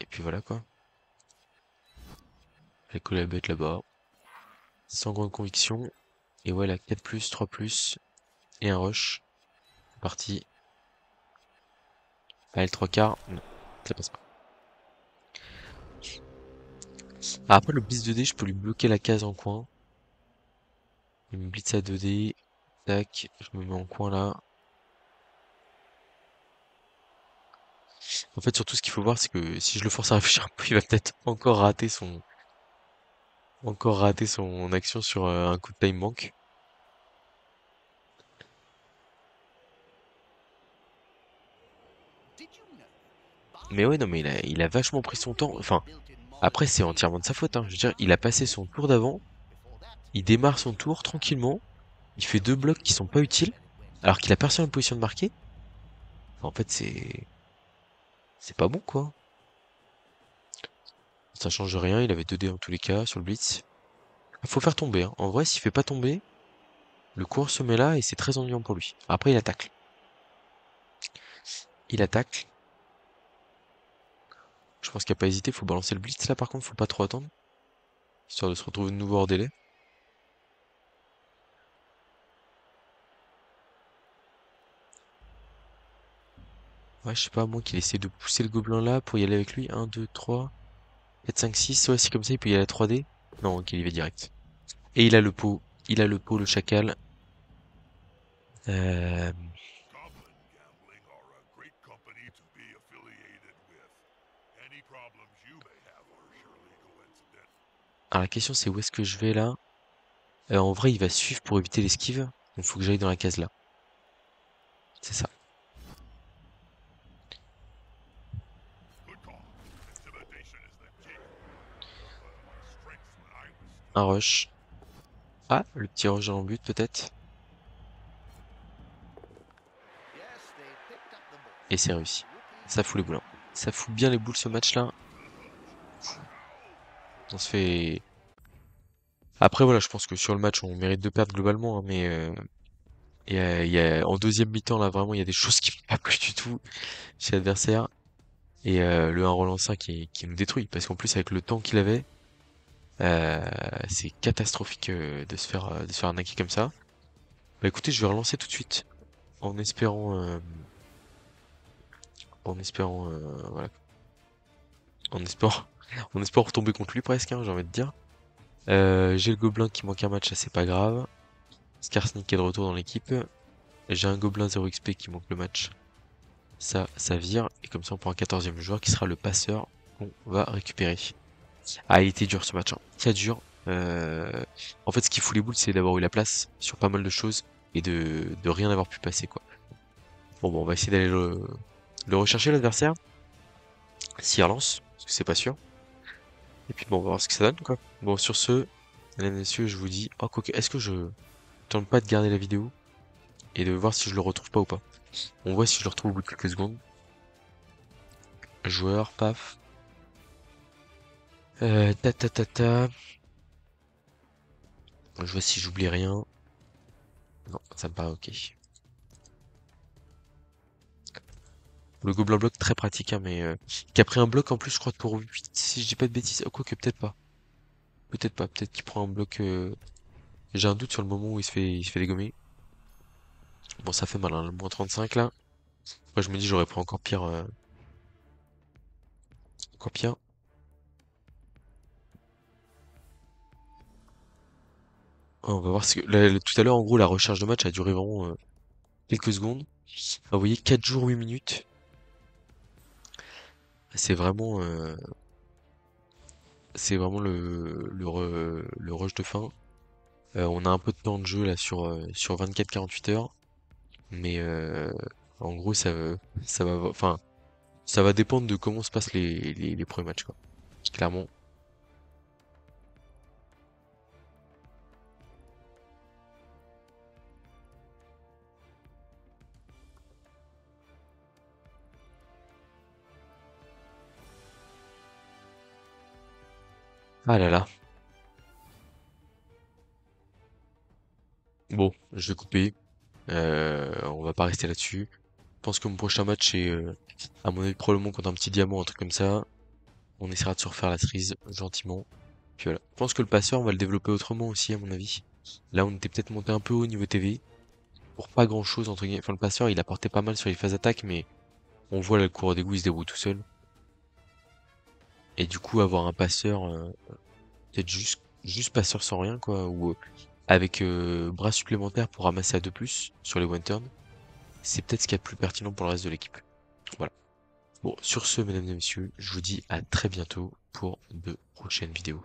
Et puis voilà, quoi. J'ai collé la bête là-bas. Sans grande conviction. Et voilà, 4 plus, 3 plus. Et un rush. C'est parti. Allez, le 3 quarts. Non, ça passe pas. Ah, après, le blitz 2D, je peux lui bloquer la case en coin. Il me blitz à 2D. Tac, je me mets en coin là. En fait, surtout, ce qu'il faut voir, c'est que si je le force à réfléchir un peu, il va peut-être encore rater son action sur un coup de time bank. Did you know? Mais ouais, non, mais il a vachement pris son temps. Enfin, après, c'est entièrement de sa faute, hein. Je veux dire, il a passé son tour d'avant. Il démarre son tour tranquillement. Il fait deux blocs qui sont pas utiles. Alors qu'il a personne en position de marquer. Enfin, en fait, c'est pas bon, quoi. Ça change rien. Il avait 2 dés en tous les cas sur le blitz. Faut faire tomber, hein. En vrai, s'il fait pas tomber, le coureur se met là et c'est très ennuyant pour lui. Après, il attaque. Il attaque. Je pense qu'il a pas hésité. Faut balancer le blitz là, par contre. Faut pas trop attendre. Histoire de se retrouver de nouveau hors délai. Ouais, je sais pas, moi qu'il essaie de pousser le gobelin là pour y aller avec lui. 1, 2, 3, 4, 5, 6. Ouais, c'est comme ça, il peut y aller à 3D. Non, ok, il y va direct. Et il a le pot. Il a le pot, le chacal. Euh... Goblin Gambling are a great company to be affiliated with. Any problems you may have are surely coincidental. Alors la question c'est où est-ce que je vais là? En vrai, il va suivre pour éviter l'esquive. Donc faut que j'aille dans la case là. C'est ça. Good call. Intimidation is the key. Strength when I was Un rush. Ah, le petit rush dans le but peut-être. Yes, they picked up the ball. Et c'est réussi. Ça fout les boules, hein. Ça fout bien les boules ce match-là. On se fait... Après voilà, je pense que sur le match on mérite de perdre globalement, hein, mais en deuxième mi-temps là vraiment il y a des choses qui me pas plu du tout chez l'adversaire. Et le 1 relancé qui nous détruit. Parce qu'en plus avec le temps qu'il avait, euh, c'est catastrophique de se faire arnaquer comme ça. Bah écoutez, je vais relancer tout de suite. En espérant voilà. En espérant en espérant retomber contre lui presque, hein, j'ai envie de dire. J'ai le gobelin qui manque un match, ça c'est pas grave. Skarsnik est de retour dans l'équipe. J'ai un gobelin 0 XP qui manque le match. Ça vire. Et comme ça on prend un 14e joueur qui sera le passeur qu'on va récupérer. Ah, il était dur ce match, hein. Ça dure. En fait, ce qui fout les boules, c'est d'avoir eu la place sur pas mal de choses et de rien avoir pu passer, quoi. Bon, on va essayer d'aller le rechercher, l'adversaire. S'il relance, parce que c'est pas sûr. Et puis bon, on va voir ce que ça donne, quoi. Bon, sur ce, mesdames et messieurs, je vous dis... Oh, quoique, est-ce que je tente pas de garder la vidéo et de voir si je le retrouve pas ou pas? On voit si je le retrouve au bout de quelques secondes. Joueur, paf. Ta ta ta ta. Je vois si j'oublie rien. Non, ça me paraît ok. Le gobelin bloc très pratique, hein, mais qui a pris un bloc en plus, je crois, pour 8, si je dis pas de bêtises. Oh, quoique peut-être pas. Peut-être pas. Peut-être qu'il prend un bloc. J'ai un doute sur le moment où il se fait dégommer. Bon, ça fait mal, hein, le moins 35 là. Après, je me dis, j'aurais pris encore pire. Encore pire. Ah, on va voir ce que. Tout à l'heure, en gros, la recherche de match a duré vraiment quelques secondes. Ah, vous voyez, 4 jours, 8 minutes. C'est vraiment. C'est vraiment le rush de fin. On a un peu de temps de jeu là sur 24-48 heures. Mais en gros, ça va. Enfin, ça va dépendre de comment se passent les premiers matchs, quoi. Clairement. Ah là là. Bon, je vais couper. On va pas rester là-dessus. Je pense que mon prochain match est, à mon avis, probablement contre un petit diamant, un truc comme ça. On essaiera de se refaire la cerise gentiment. Puis voilà. Je pense que le passeur, on va le développer autrement aussi, à mon avis. Là, on était peut-être monté un peu haut niveau TV. Pour pas grand-chose, entre guillemets. Enfin, le passeur, il apportait pas mal sur les phases d'attaque, mais on voit là, le coureur d'égout, il se débrouille tout seul. Et du coup, avoir un passeur, peut-être juste passeur sans rien, quoi, ou avec bras supplémentaires pour ramasser à 2+, sur les one turn, c'est peut-être ce qu'il y a de plus pertinent pour le reste de l'équipe. Voilà. Bon, sur ce, mesdames et messieurs, je vous dis à très bientôt pour de prochaines vidéos.